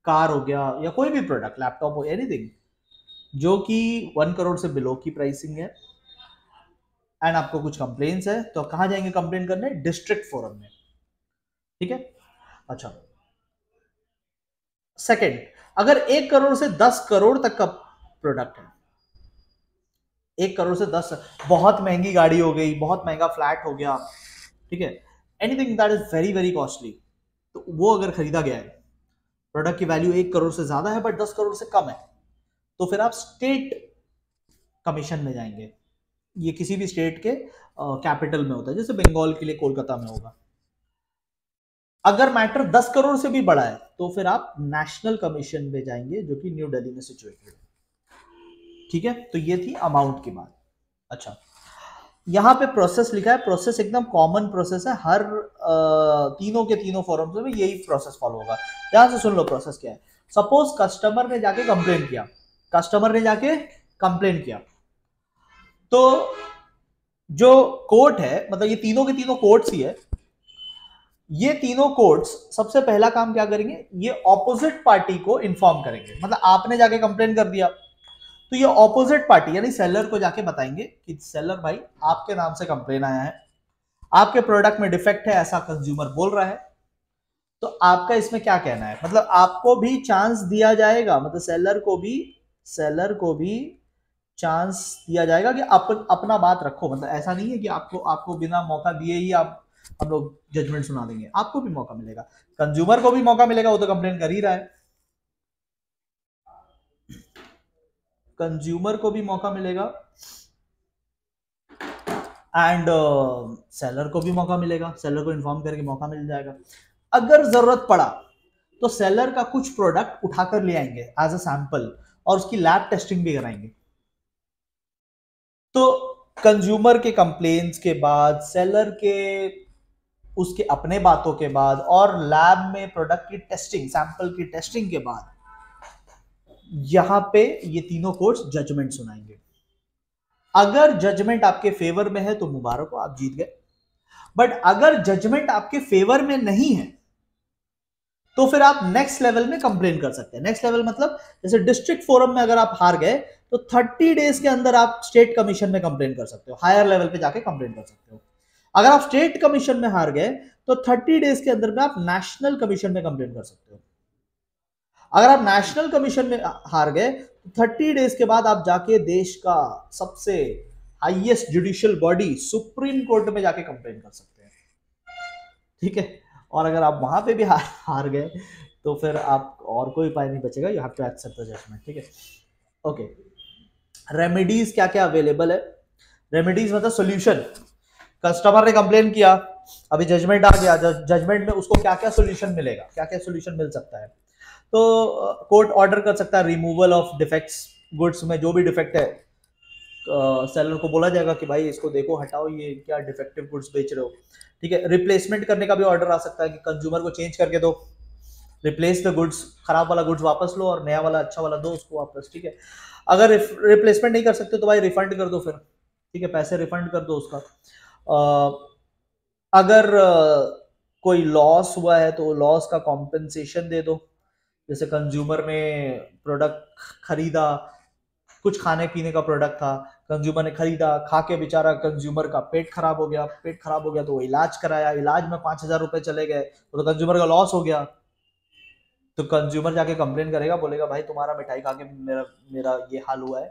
कार हो गया या कोई भी प्रोडक्ट, लैपटॉप हो, एनीथिंग जो कि 1 करोड़ से बिलो की प्राइसिंग है एंड आपको कुछ कंप्लेन्स है, तो कहां जाएंगे कंप्लेन करने? डिस्ट्रिक्ट फोरम में। ठीक है, अच्छा सेकंड, अगर 1 करोड़ से 10 करोड़ तक का प्रोडक्ट है, 1 करोड़ से 10, बहुत महंगी गाड़ी हो गई, बहुत महंगा फ्लैट हो गया, ठीक है, anything that is very very costly, तो वो अगर खरीदा गया है, प्रोडक्ट की वैल्यू 1 करोड़ से ज्यादा है बट 10 करोड़ से कम है, तो फिर आप स्टेट कमीशन में जाएंगे। ये किसी भी स्टेट के कैपिटल में होता है, जैसे बंगाल के लिए कोलकाता में होगा। अगर मैटर 10 करोड़ से भी बड़ा है तो फिर आप नेशनल कमीशन में जाएंगे जो कि न्यू दिल्ली में सिचुएटेड है। ठीक है, तो ये थी अमाउंट की बात। अच्छा, यहां पे प्रोसेस लिखा है, प्रोसेस एकदम कॉमन प्रोसेस है, हर तीनों के तीनों फॉरम्स में यही प्रोसेस फॉलो होगा। ध्यान से सुन लो प्रोसेस क्या है। सपोज कस्टमर ने जाके कंप्लेन किया, कस्टमर ने जाके कंप्लेन किया, तो जो कोर्ट है, मतलब ये तीनों के तीनों कोर्ट्स ही है, ये तीनों कोर्ट्स सबसे पहला काम क्या करेंगे? ये ऑपोजिट पार्टी को इन्फॉर्म करेंगे। मतलब आपने जाके कंप्लेन कर दिया तो ये ऑपोजिट पार्टी यानी सेलर को जाके बताएंगे कि सेलर भाई आपके नाम से कंप्लेन आया है, आपके प्रोडक्ट में डिफेक्ट है, ऐसा कंज्यूमर बोल रहा है, तो आपका इसमें क्या कहना है? मतलब आपको भी चांस दिया जाएगा, मतलब सेलर को भी चांस दिया जाएगा कि अपना बात रखो। मतलब ऐसा नहीं है कि आपको आपको बिना मौका दिए ही आप हम लोग जजमेंट सुना देंगे, आपको भी मौका मिलेगा, कंज्यूमर को भी मौका मिलेगा, वो तो कंप्लेन कर ही रहा है, कंज्यूमर को भी मौका मिलेगा एंड सेलर को भी मौका मिलेगा, सेलर को इन्फॉर्म करके मौका मिल जाएगा। अगर जरूरत पड़ा तो सेलर का कुछ प्रोडक्ट उठाकर ले आएंगे एज अ सैंपल और उसकी लैब टेस्टिंग भी कराएंगे। तो कंज्यूमर के कंप्लेन्स के बाद, सेलर के उसके अपने बातों के बाद और लैब में प्रोडक्ट की टेस्टिंग, सैंपल की टेस्टिंग के बाद, यहां पे ये तीनों कोर्ट्स जजमेंट सुनाएंगे। अगर जजमेंट आपके फेवर में है तो मुबारक हो, आप जीत गए। बट अगर जजमेंट आपके फेवर में नहीं है तो फिर आप नेक्स्ट लेवल में कंप्लेन कर सकते हैं। नेक्स्ट लेवल मतलब जैसे डिस्ट्रिक्ट फोरम में अगर आप हार गए तो 30 डेज के अंदर आप स्टेट कमीशन में कंप्लेन कर सकते हो, हायर लेवल पे जाके कंप्लेन कर सकते हो। अगर आप स्टेट कमीशन में हार गए तो 30 डेज के अंदर में आप नेशनल कमीशन में कंप्लेन कर सकते हो। अगर आप नेशनल कमीशन में हार गए तो 30 डेज के बाद आप जाके देश का सबसे highest judicial body supreme court में जाके कंप्लेन कर सकते हैं। ठीक है, और अगर आप वहां पे भी हार गए तो फिर आप और कोई उपाय नहीं बचेगा, you have to accept the judgment, ठीक है। ओके, रेमेडीज क्या क्या अवेलेबल है? रेमेडीज मतलब सोल्यूशन। कस्टमर ने कंप्लेन किया, अभी जजमेंट आ गया, जजमेंट में उसको क्या क्या सोल्यूशन मिलेगा, क्या क्या सोल्यूशन मिल सकता है? तो कोर्ट ऑर्डर कर सकता है रिमूवल ऑफ डिफेक्ट्स, गुड्स में जो भी डिफेक्ट है सेलर को बोला जाएगा कि भाई इसको देखो, हटाओ, ये क्या डिफेक्टिव गुड्स बेच रहे हो, ठीक है। रिप्लेसमेंट करने का भी ऑर्डर आ सकता है कि कंज्यूमर को चेंज करके दो, रिप्लेस द गुड्स, खराब वाला गुड्स वापस लो और नया वाला अच्छा वाला दो उसको वापस, ठीक है। अगर रिप्लेसमेंट नहीं कर सकते तो भाई रिफंड कर दो फिर, ठीक है, पैसे रिफंड कर दो उसका। अगर कोई लॉस हुआ है तो लॉस का कॉम्पेंसेशन दे दो। जैसे कंज्यूमर ने प्रोडक्ट खरीदा, कुछ खाने पीने का प्रोडक्ट था, कंज्यूमर ने खरीदा, खा के बेचारा कंज्यूमर का पेट खराब हो गया, पेट खराब हो गया तो वो इलाज कराया, इलाज में 5,000 रुपए चले गए, तो कंज्यूमर का लॉस हो गया। तो कंज्यूमर जाके कंप्लेन करेगा, बोलेगा भाई तुम्हारा मिठाई खा के मेरा मेरा ये हाल हुआ है,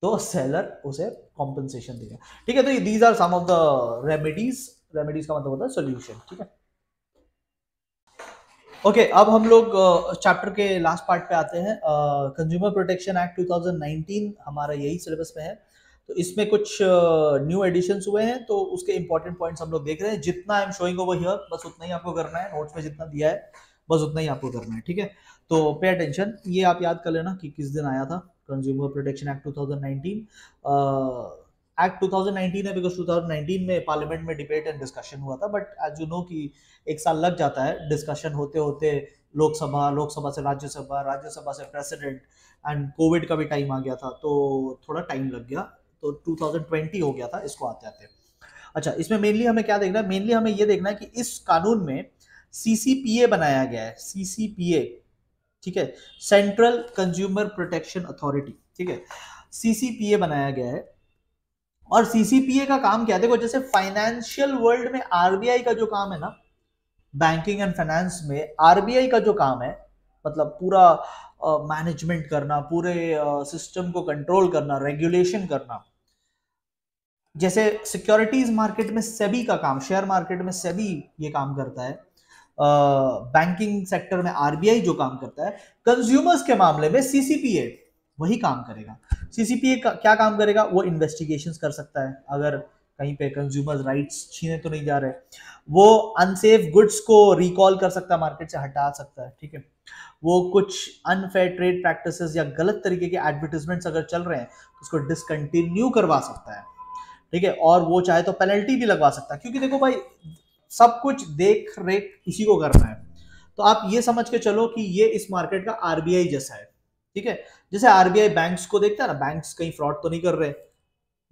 तो सेलर उसे कॉम्पेंसेशन देगा, ठीक है। तो these are some of the remedies. Remedies का मतलब होता है सोल्यूशन, ठीक है। ओके, अब हम लोग चैप्टर के लास्ट पार्ट पे आते हैं। कंज्यूमर प्रोटेक्शन एक्ट 2019 हमारा यही सिलेबस में है, तो इसमें कुछ न्यू एडिशंस हुए हैं, तो उसके इंपॉर्टेंट पॉइंट्स हम लोग देख रहे हैं। जितना I am showing over here बस उतना ही आपको करना है, नोट्स में जितना दिया है बस उतना ही आपको करना है, ठीक है। तो पे अटेंशन, ये आप याद कर लेना कि किस दिन आया था कंज्यूमर प्रोटेक्शन एक्ट 2019। एक्ट 2019 है बिकॉज 2019 में पार्लियामेंट में डिबेट एंड डिस्कशन हुआ था, बट एज यू नो कि एक साल लग जाता है डिस्कशन होते होते, लोकसभा, लोकसभा से राज्यसभा, राज्यसभा से प्रेसिडेंट, एंड कोविड का भी टाइम आ गया था तो थोड़ा टाइम लग गया, तो 2020 हो गया था इसको आते आते। अच्छा, इसमें मेनली हमें क्या देखना है? मेनली हमें ये देखना है कि इस कानून में सीसीपीए बनाया गया है, सीसीपीए, ठीक है, सेंट्रल कंज्यूमर प्रोटेक्शन अथॉरिटी, ठीक है, सीसीपीए बनाया गया है। और सीसीपीए का काम क्या है? देखो, जैसे फाइनेंशियल वर्ल्ड में आरबीआई का जो काम है ना, बैंकिंग एंड फाइनेंस में आरबीआई का जो काम है, मतलब पूरा मैनेजमेंट करना, पूरे सिस्टम को कंट्रोल करना, रेगुलेशन करना। जैसे सिक्योरिटीज मार्केट में सेबी का काम, शेयर मार्केट में सेबी ये काम करता है, बैंकिंग सेक्टर में आरबीआई जो काम करता है, कंज्यूमर्स के मामले में सीसीपीए वही काम करेगा। सीसीपीए क्या काम करेगा? वो इन्वेस्टिगेशंस कर सकता है, अगर कहीं पे कंज्यूमर्स राइट्स छीने तो नहीं जा रहे, वो अनसेफ गुड्स को रिकॉल कर सकता है, मार्केट से हटा सकता है, ठीक है। वो कुछ अनफेयर ट्रेड प्रैक्टिसेस या गलत तरीके के एडवर्टाइजमेंट्स अगर चल रहे हैं तो उसको डिसकंटिन्यू करवा सकता है, ठीक है। और वो चाहे तो पेनल्टी भी लगवा सकता है, क्योंकि देखो भाई सब कुछ देख रेख इसी को करना है। तो आप ये समझ के चलो कि ये इस मार्केट का आरबीआई जैसा है, ठीक है। जैसे आरबीआई बैंक्स को देखता है ना, बैंक्स कहीं फ्रॉड तो नहीं कर रहे,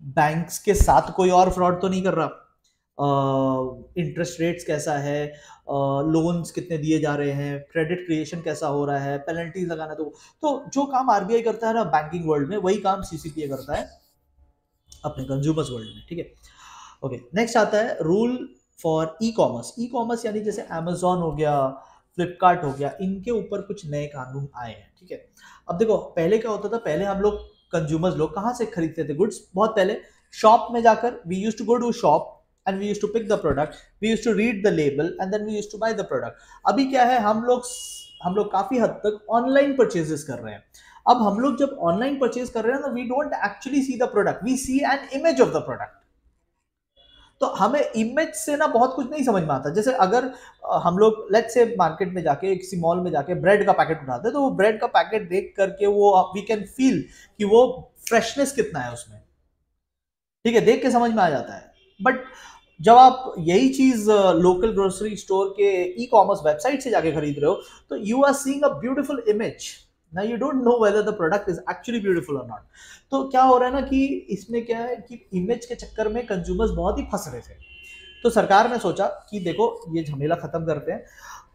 बैंक्स के साथ कोई और फ्रॉड तो नहीं कर रहा, इंटरेस्ट रेट्स कैसा है, लोन्स कितने दिए जा रहे हैं, क्रेडिट क्रिएशन कैसा हो रहा है, पेनल्टीज लगाना, तो जो काम आरबीआई करता है ना बैंकिंग वर्ल्ड में, वही काम सीसीपीए करता है अपने कंज्यूमर्स वर्ल्ड में, ठीक है। ओके, नेक्स्ट आता है rule for e commerce. E commerce यानी जैसे अमेजोन हो गया, फ्लिपकार्ट हो गया, इनके ऊपर कुछ नए कानून आए हैं, ठीक है। अब देखो, पहले क्या होता था? पहले हम लोग कंज्यूमर्स लोग कहाँ से खरीदते थे गुड्स? बहुत पहले शॉप में जाकर, we used to go to shop and we used to pick the product, we used to read the label and then we used to buy the product. अभी क्या है? हम लोग काफी हद तक ऑनलाइन परचेजेस कर रहे हैं। अब हम लोग जब ऑनलाइन परचेज कर रहे हैं ना, we don't actually see the product, we see an image of the product. तो हमें इमेज से ना बहुत कुछ नहीं समझ में आता। जैसे अगर हम लोग लेट्स से मार्केट में जाके, किसी मॉल में जाके ब्रेड का पैकेट उठाते हैं, तो वो ब्रेड का पैकेट देख करके वो वी कैन फील कि वो फ्रेशनेस कितना है उसमें, ठीक है, देख के समझ में आ जाता है। बट जब आप यही चीज लोकल ग्रोसरी स्टोर के ई कॉमर्स वेबसाइट से जाके खरीद रहे हो, तो you are seeing a beautiful image, ना you don't know whether the product is actually beautiful और नॉट। तो क्या हो रहा है ना कि इसमें क्या है कि इमेज के चक्कर में कंज्यूमर्स बहुत ही फंस रहे थे। तो सरकार ने सोचा कि देखो ये झमेला खत्म करते हैं,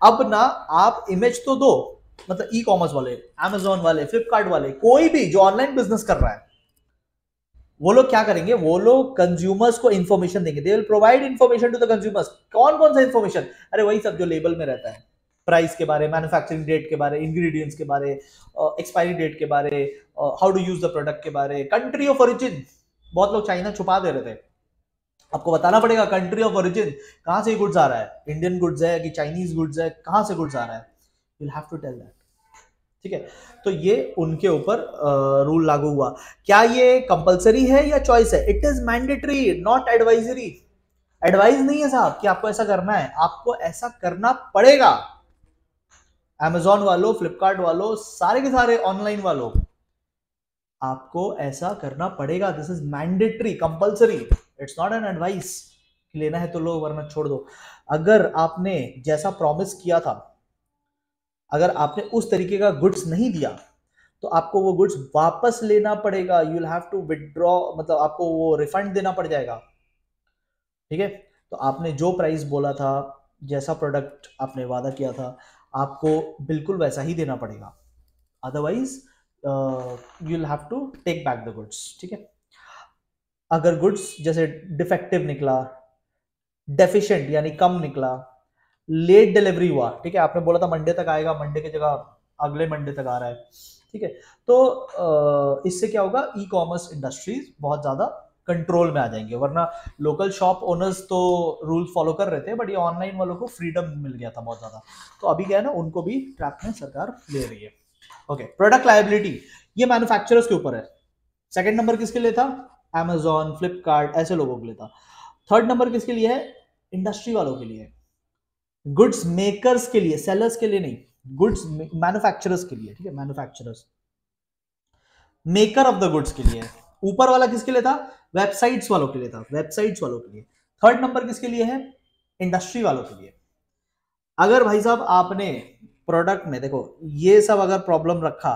अब ना आप इमेज तो दो, मतलब ई कॉमर्स वाले, अमेजोन वाले, फ्लिपकार्ट वाले, कोई भी जो ऑनलाइन बिजनेस कर रहा है, वो लोग क्या करेंगे? वो लोग कंज्यूमर्स को इंफॉर्मेशन देंगे, they will provide information to the consumers. कौन कौन सा इंफॉर्मेशन? अरे वही सब जो लेबल में रहता है, प्राइस के बारे, मैन्युफैक्चरिंग डेट के बारे, इंग्रेडिएंट्स के बारे, एक्सपायरी डेट के बारे, how to use the product के बारे, कंट्री ऑफ ओरिजिन। बहुत लोग चाइना छुपा दे रहे थे, आपको बताना पड़ेगा कंट्री ऑफ ओरिजिन, कहां से गुड्स आ रहा है, इंडियन गुड्स है कि चाइनीज गुड्स है, कहां से गुड्स आ रहा है, you will have to tell that. ठीक है, तो ये उनके ऊपर रूल लागू हुआ। क्या ये कंपलसरी है या चॉइस है? It is mandatory not advisory. Advice नहीं है साहब कि आपको ऐसा करना है, आपको ऐसा करना पड़ेगा। अमेजॉन वालों, फ्लिपकार्ट वालों, सारे के सारे ऑनलाइन वालों, आपको ऐसा करना पड़ेगा। This is mandatory, compulsory, it's not an advice. लेना है तो लो वरना छोड़ दो। अगर आपने जैसा प्रॉमिस किया था, अगर आपने उस तरीके का गुड्स नहीं दिया तो आपको वो गुड्स वापस लेना पड़ेगा। You will have to withdraw, मतलब आपको वो रिफंड देना पड़ जाएगा। ठीक है, तो आपने जो प्राइस बोला था, जैसा प्रोडक्ट आपने वादा किया था, आपको बिल्कुल वैसा ही देना पड़ेगा। Otherwise you will have to take back the goods. ठीक है, अगर गुड्स जैसे डिफेक्टिव निकला, डेफिशिएंट यानी कम निकला, लेट डिलीवरी हुआ, ठीक है, आपने बोला था मंडे तक आएगा, मंडे की जगह अगले मंडे तक आ रहा है, ठीक है, तो इससे क्या होगा, ई कॉमर्स इंडस्ट्रीज बहुत ज्यादा कंट्रोल में आ जाएंगे। वरना लोकल शॉप ओनर्स तो रूल फॉलो कर रहे थे, बट ये ऑनलाइन वालों को फ्रीडम मिल गया था बहुत ज्यादा। तो अभी क्या है ना, उनको भी ट्रैप में सरकार ले रही है। ओके, प्रोडक्ट लायबिलिटी, ये मैन्युफैक्चरर्स के ऊपर है। सेकंड नंबर किसके लिए था? Amazon, फ्लिपकार्ट, ऐसे लोगों के लिए था। थर्ड नंबर किसके लिए है? इंडस्ट्री वालों के लिए, गुड्स मेकर्स के लिए, सेलर्स के लिए नहीं, गुड्स मैन्युफैक्चरर्स के लिए। ठीक है, manufacturers, maker of the goods के लिए। ऊपर वाला किसके लिए था? वेबसाइट्स वालों के लिए था, वेबसाइट्स वालों के लिए। थर्ड नंबर किसके लिए है? इंडस्ट्री वालों के लिए। अगर भाई साहब आपने प्रोडक्ट में देखो ये सब अगर प्रॉब्लम रखा,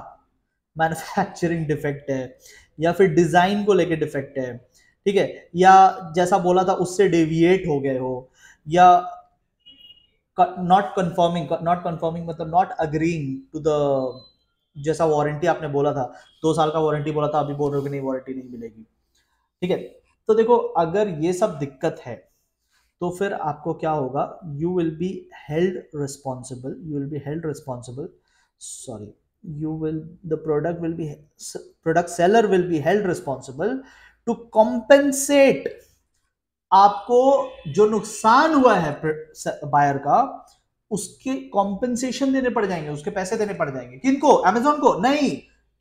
मैन्युफैक्चरिंग डिफेक्ट है या फिर डिजाइन को लेके डिफेक्ट है, ठीक है, या जैसा बोला था उससे डेविएट हो गए हो, या नॉट कंफर्मिंग मतलब नॉट अग्रीइंग टू द, जैसा वारंटी आपने बोला था, 2 साल का वारंटी बोला था, अभी बोल रहे हो कि नहीं वारंटी नहीं मिलेगी। ठीक है, तो देखो अगर ये सब दिक्कत है तो फिर आपको क्या होगा, you will be held responsible, you will be held responsible, sorry, you will the product will be, product seller will be held responsible to compensate आपको जो नुकसान हुआ है बायर का, उसके कॉम्पेंसेशन देने पड़ जाएंगे, उसके पैसे देने पड़ जाएंगे। किनको? अमेजोन को नहीं,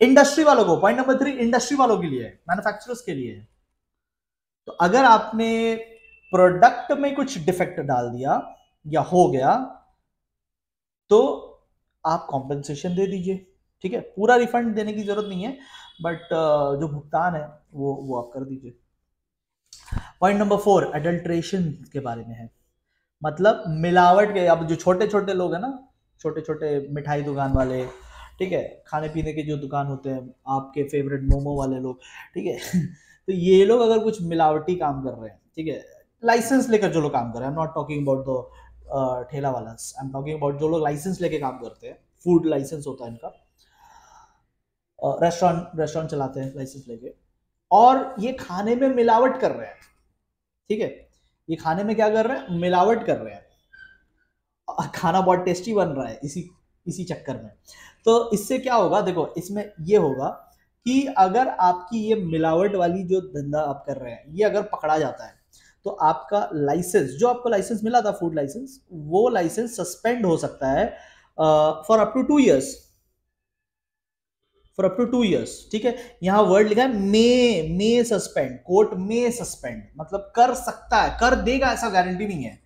इंडस्ट्री वालों को। पॉइंट नंबर 3 इंडस्ट्री वालों के लिए, मैन्युफैक्चरर्स के लिए। तो अगर आपने प्रोडक्ट में कुछ डिफेक्ट डाल दिया या हो गया तो आप कॉम्पेंसेशन दे दीजिए। ठीक है, पूरा रिफंड देने की जरूरत नहीं है, बट जो भुगतान है वो आप कर दीजिए। पॉइंट नंबर 4 एडल्ट्रेशन के बारे में है, मतलब मिलावट के। अब जो छोटे छोटे लोग हैं ना, छोटे छोटे मिठाई दुकान वाले, ठीक है, खाने पीने के जो दुकान होते हैं, आपके फेवरेट मोमो वाले लोग, ठीक है तो ये लोग अगर कुछ मिलावटी काम कर रहे हैं, ठीक है, लाइसेंस लेकर जो लोग काम कर रहे हैं, I am not talking about the ठेला वाला, आई एम टॉकिंग अबाउट जो लोग लाइसेंस लेके काम करते हैं, फूड लाइसेंस होता है इनका, रेस्टोरेंट चलाते हैं लाइसेंस लेके, और ये खाने में मिलावट कर रहे हैं। ठीक है, ये खाने में क्या कर रहे हैं? मिलावट कर रहे हैं, खाना बहुत टेस्टी बन रहा है इसी चक्कर में। तो इससे क्या होगा, देखो इसमें ये होगा कि अगर आपकी ये मिलावट वाली जो धंधा आप कर रहे हैं, ये अगर पकड़ा जाता है तो आपका लाइसेंस, जो आपको लाइसेंस मिला था फूड लाइसेंस, वो लाइसेंस सस्पेंड हो सकता है for up to 2 years, for up to 2 years। ठीक है, यहां वर्ड लिखा है मे सस्पेंड, कोर्ट में सस्पेंड, मतलब कर सकता है, कर देगा ऐसा गारंटी नहीं है।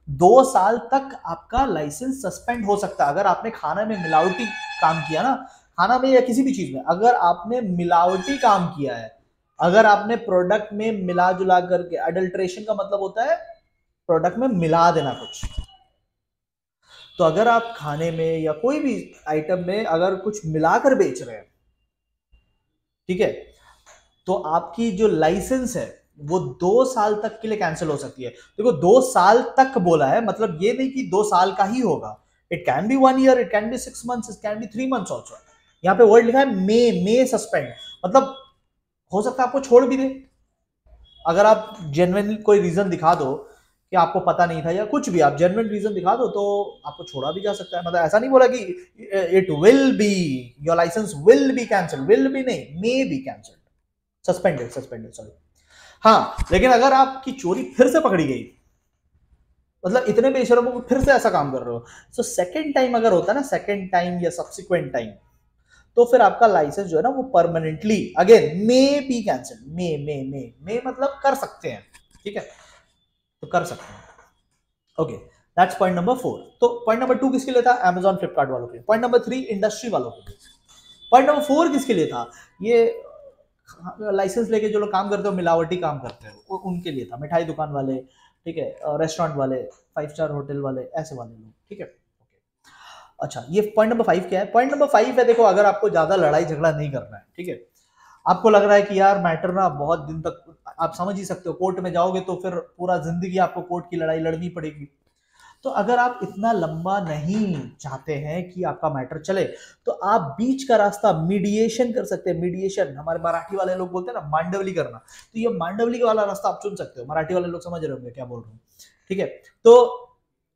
2 साल तक आपका लाइसेंस सस्पेंड हो सकता है अगर आपने खाना में मिलावटी काम किया ना, खाना में या किसी भी चीज में अगर आपने मिलावटी काम किया है, अगर आपने प्रोडक्ट में मिला जुला करके, अडल्ट्रेशन का मतलब होता है प्रोडक्ट में मिला देना कुछ, तो अगर आप खाने में या कोई भी आइटम में अगर कुछ मिलाकर बेच रहे हैं, ठीक है, तो आपकी जो लाइसेंस है वो 2 साल तक के लिए कैंसिल हो सकती है। देखो 2 साल तक बोला है, मतलब ये नहीं कि 2 साल का ही होगा, it can be 1 year, it can be 6 months, it can be 3 months also. यहाँ पे वर्ड लिखा है मे सस्पेंड, मतलब हो सकता है आपको छोड़ भी दे, अगर आप जेन्युइन कोई रीजन दिखा दो कि आपको पता नहीं था या कुछ भी, आप जेन्युइन रीजन दिखा दो तो आपको छोड़ा भी जा सकता है। मतलब ऐसा नहीं बोला कि it will be, your licence will be cancel, will be नहीं, may be cancel, suspended sorry. हाँ, लेकिन अगर आपकी चोरी फिर से पकड़ी गई, मतलब इतने बेशरम हो फिर से ऐसा काम कर रहे हो, सो सेकंड टाइम अगर होता है ना, सेकंड टाइम या सब्सिक्वेंट टाइम, तो फिर आपका लाइसेंस जो है ना वो permanently again may be cancel, may मतलब कर सकते हैं, ठीक है, तो कर सकते हैं। Okay, that's point number 4। तो पॉइंट नंबर 2 किसके लिए था? Amazon फ्लिपकार्ट वालों के लिए। पॉइंट नंबर 3 इंडस्ट्री वालों के लिए। पॉइंट नंबर 4 किसके लिए था? ये लाइसेंस लेके जो लोग काम करते हो, मिलावटी काम करते हैं, उनके लिए था। मिठाई दुकान वाले, ठीक है, रेस्टोरेंट वाले, 5 स्टार होटल वाले, ऐसे वाले लोग, ठीक है। अच्छा, ये पॉइंट नंबर 5 क्या है? पॉइंट नंबर 5 है, देखो, अगर आपको ज्यादा लड़ाई झगड़ा नहीं करना है, ठीक है, आपको लग रहा है कि यार मैटर ना बहुत दिन तक, आप समझ ही सकते हो, कोर्ट में जाओगे तो फिर पूरा जिंदगी आपको कोर्ट की लड़ाई लड़नी पड़ेगी। तो अगर आप इतना लंबा नहीं चाहते हैं कि आपका मैटर चले, तो आप बीच का रास्ता मीडिएशन कर सकते हैं। मीडिएशन, हमारे मराठी वाले लोग बोलते हैं ना, मांडवली करना, तो ये मांडवली वाला रास्ता आप चुन सकते हो। मराठी वाले लोग समझ रहे होंगे क्या बोल रहे हूँ, ठीक है। तो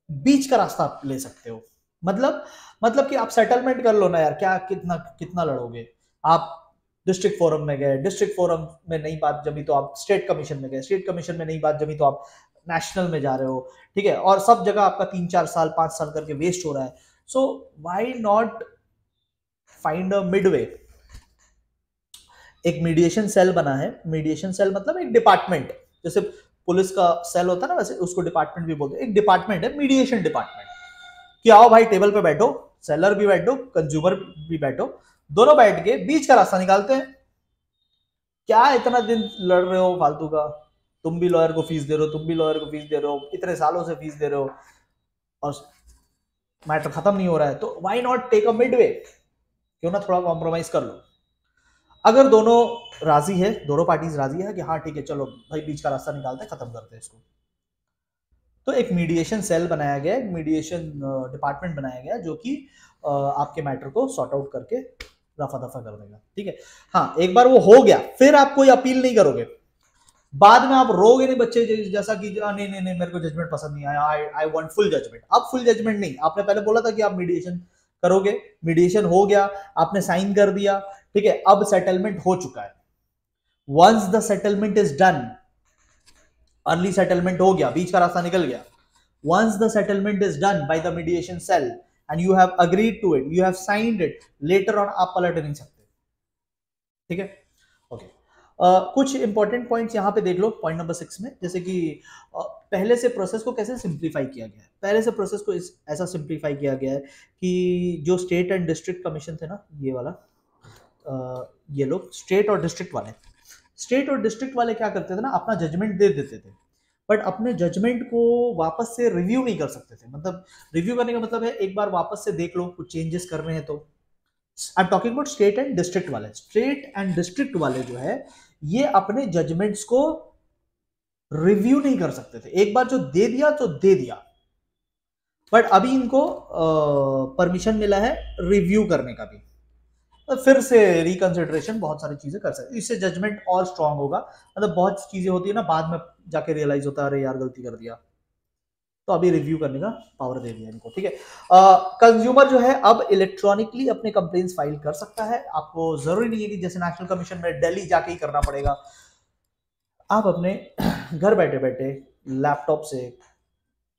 बीच का रास्ता आप ले सकते हो, मतलब कि आप सेटलमेंट कर लो ना यार, क्या कितना कितना लड़ोगे आप। डिस्ट्रिक्ट फोरम में गए, डिस्ट्रिक्ट फोरम में नहीं बात जमी तो आप स्टेट कमीशन में गए, स्टेट कमीशन में नहीं बात जमी तो आप नेशनल में जा रहे हो, ठीक है, और सब जगह आपका 3-4 साल 5 साल करके वेस्ट हो रहा है। So why not find a Midway. एक मीडिएशन सेल बना है। मीडिएशन सेल मतलब एक डिपार्टमेंट, जैसे पुलिस का सेल होता है ना, वैसे उसको डिपार्टमेंट भी बोलते हैं। एक डिपार्टमेंट है मीडिएशन डिपार्टमेंट, कि आओ भाई टेबल पे बैठो, सेलर भी बैठो, कंज्यूमर भी बैठो, दोनों बैठ के बीच का रास्ता निकालते हैं। क्या इतना दिन लड़ रहे हो फालतू का? तुम भी लॉयर को फीस दे रहे हो, तुम भी लॉयर को फीस दे रहे हो, इतने सालों से फीस दे रहे हो, और मैटर खत्म नहीं हो रहा है, तो why not take a midway? क्यों ना थोड़ा कॉम्प्रोमाइज कर लो। अगर दोनों राजी है, दोनों पार्टीज राजी है कि हाँ ठीक है चलो भाई बीच का रास्ता निकालते हैं, खत्म करते हैं इसको, तो एक मीडिएशन सेल बनाया गया, एक मीडिएशन डिपार्टमेंट बनाया गया, जो कि आपके मैटर को सॉर्ट आउट करके रफा दफा कर देगा, ठीक है। हाँ, एक बार वो हो गया, फिर आप कोई अपील नहीं करोगे, बाद में आप रोगे नहीं बच्चे जैसा कि नहीं नहीं नहीं मेरे को जजमेंट पसंद नहीं आया, आई वांट फुल जजमेंट। अब फुल जजमेंट नहीं, आपने पहले बोला था कि आप मीडिएशन करोगे, मीडिएशन हो गया, आपने साइन कर दिया, ठीक है, अब सेटलमेंट हो चुका है। Once the settlement is done, early settlement हो गया, बीच का रास्ता निकल गया, once the settlement is done by the mediation cell and you have agreed to it, you have signed it, later on आप पलट नहीं सकते, ठीक है। ओके, कुछ इंपॉर्टेंट पॉइंट्स यहाँ पे देख लो पॉइंट नंबर 6 में, जैसे कि पहले से प्रोसेस को कैसे सिंप्लीफाई किया गया है। पहले से प्रोसेस को ऐसा सिंप्लीफाई किया गया है कि जो स्टेट एंड डिस्ट्रिक्ट कमीशन थे ना, ये वाला, ये लोग स्टेट और डिस्ट्रिक्ट वाले, स्टेट और डिस्ट्रिक्ट वाले क्या करते थे ना, अपना जजमेंट दे देते थे, बट अपने जजमेंट को वापस से रिव्यू नहीं कर सकते थे। मतलब रिव्यू करने का मतलब है एक बार वापस से देख लो, कुछ चेंजेस कर रहे हैं तो। I am talking about state and district वाले। स्टेट एंड डिस्ट्रिक्ट वाले जो है, ये अपने जजमेंट्स को रिव्यू नहीं कर सकते थे। एक बार जो दे दिया तो दे दिया, बट अभी इनको परमिशन मिला है रिव्यू करने का भी, तो फिर से रिकंसिडरेशन, बहुत सारी चीजें कर सकते, इससे जजमेंट और स्ट्रांग होगा। मतलब बहुत चीजें होती है ना, बाद में जाके रियलाइज होता है अरे यार गलती कर दिया, तो अभी रिव्यू करने का पावर दे दिया इनको, ठीक है। कंज्यूमर जो है अब इलेक्ट्रॉनिकली अपने कंप्लेंट्स फाइल कर सकता है। आपको जरूरी नहीं है कि जैसे नेशनल कमीशन में दिल्ली जाके ही करना पड़ेगा, आप अपने घर बैठे बैठे लैपटॉप से,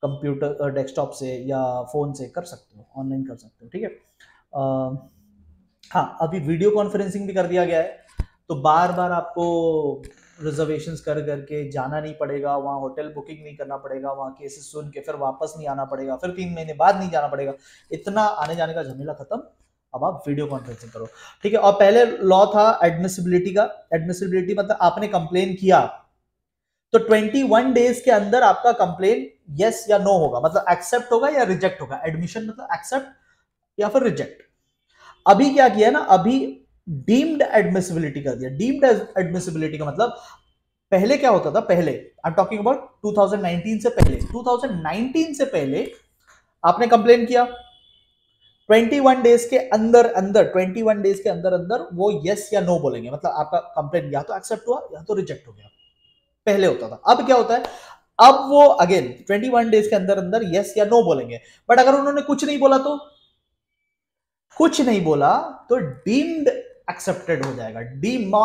कंप्यूटर डेस्कटॉप से या फोन से कर सकते हो, ऑनलाइन कर सकते हो, ठीक है। हाँ, अभी वीडियो कॉन्फ्रेंसिंग भी कर दिया गया है, तो बार बार आपको रिजर्वेशंस कर करके जाना नहीं पड़ेगा, वहाँ होटल बुकिंग नहीं करना पड़ेगा, वहाँ केसेस सुन के फिर वापस नहीं आना पड़ेगा, फिर 3 महीने बाद नहीं जाना पड़ेगा, इतना आने जाने का झमेला खत्म। अब आप वीडियो कॉन्फ्रेंसिंग करो, ठीक है। और पहले लॉ था एडमिसिबिलिटी का। एडमिसिबिलिटी मतलब आपने कंप्लेन किया तो 21 डेज के अंदर आपका कंप्लेन यस या नो होगा, मतलब एक्सेप्ट होगा या रिजेक्ट होगा। एडमिशन मतलब एक्सेप्ट या फिर रिजेक्ट। अभी क्या किया ना, अभी डीम्ड एडमिसिबिलिटी कर दिया। डीम्ड एडमिसिबिलिटी का मतलब, पहले क्या होता था, पहले आई एम टॉकिंग अबाउट 2019 से पहले, 2019 से पहले आपने कंप्लेन किया, 21 डेज के अंदर अंदर, 21 डेज के अंदर अंदर वो यस या नो बोलेंगे, मतलब आपका कंप्लेन या तो एक्सेप्ट हुआ या तो रिजेक्ट हो गया। पहले होता था। अब क्या होता है, अब वो अगेन 21 डेज के अंदर अंदर यस या नो बोलेंगे, बट अगर उन्होंने कुछ नहीं बोला तो, कुछ नहीं बोला तो डीम्ड एक्सेप्टेड हो जाएगा,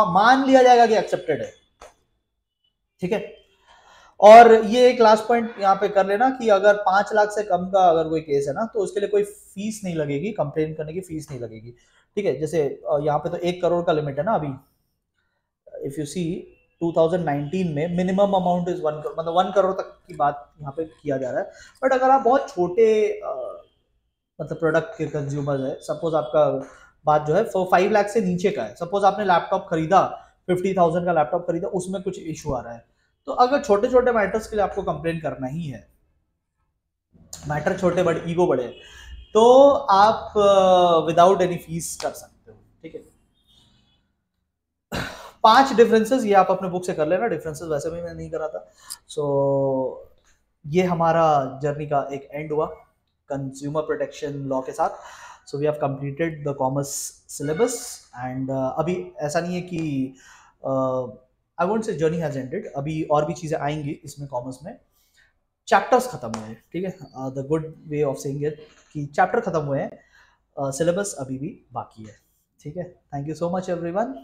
मान लिया जाएगा कि एक्सेप्टेड है, ठीक है। और ये एक लास्ट पॉइंट यहाँ पे कर लेना कि अगर 5 लाख से कम का अगर कोई केस है ना, तो उसके लिए कोई फीस नहीं लगेगी, कंप्लेन करने की फीस नहीं लगेगी। ठीक है, जैसे यहाँ पे तो 1 करोड़ का लिमिट है ना अभी। इफ यू सी 2019 में मिनिमम अमाउंट इज 1 करोड़, मतलब 1 करोड़ तक की बात यहाँ पे किया जा रहा है। बट अगर आप बहुत छोटे मतलब प्रोडक्ट के कंज्यूमर है, सपोज आपका बात जो है 5 लाख से नीचे का है, सपोज आपने लैपटॉप खरीदा 50,000 का लैपटॉप खरीदा, उसमें कुछ इशू आ रहा है, तो अगर छोटे छोटे मैटर्स के लिए आपको कंप्लेन करना ही है, मैटर छोटे बड़े ईगो बड़े, तो आप विदाउट एनी फीस कर सकते हो। ठीक है, 5 डिफरेंसेस ये आप अपने बुक से कर लेना, डिफरेंसेस वैसे भी मैं नहीं करा था। सो ये हमारा जर्नी का एक एंड हुआ कंज्यूमर प्रोटेक्शन लॉ के साथ। So we have completed the commerce syllabus and अभी ऐसा नहीं है कि I won't say journey has ended, अभी और भी चीज़ें आएंगी इसमें कॉमर्स में, चैप्टर्स खत्म हुए हैं। ठीक है, the good way of saying it कि चैप्टर खत्म हुए हैं, सिलेबस अभी भी बाकी है। ठीक है, thank you so much everyone.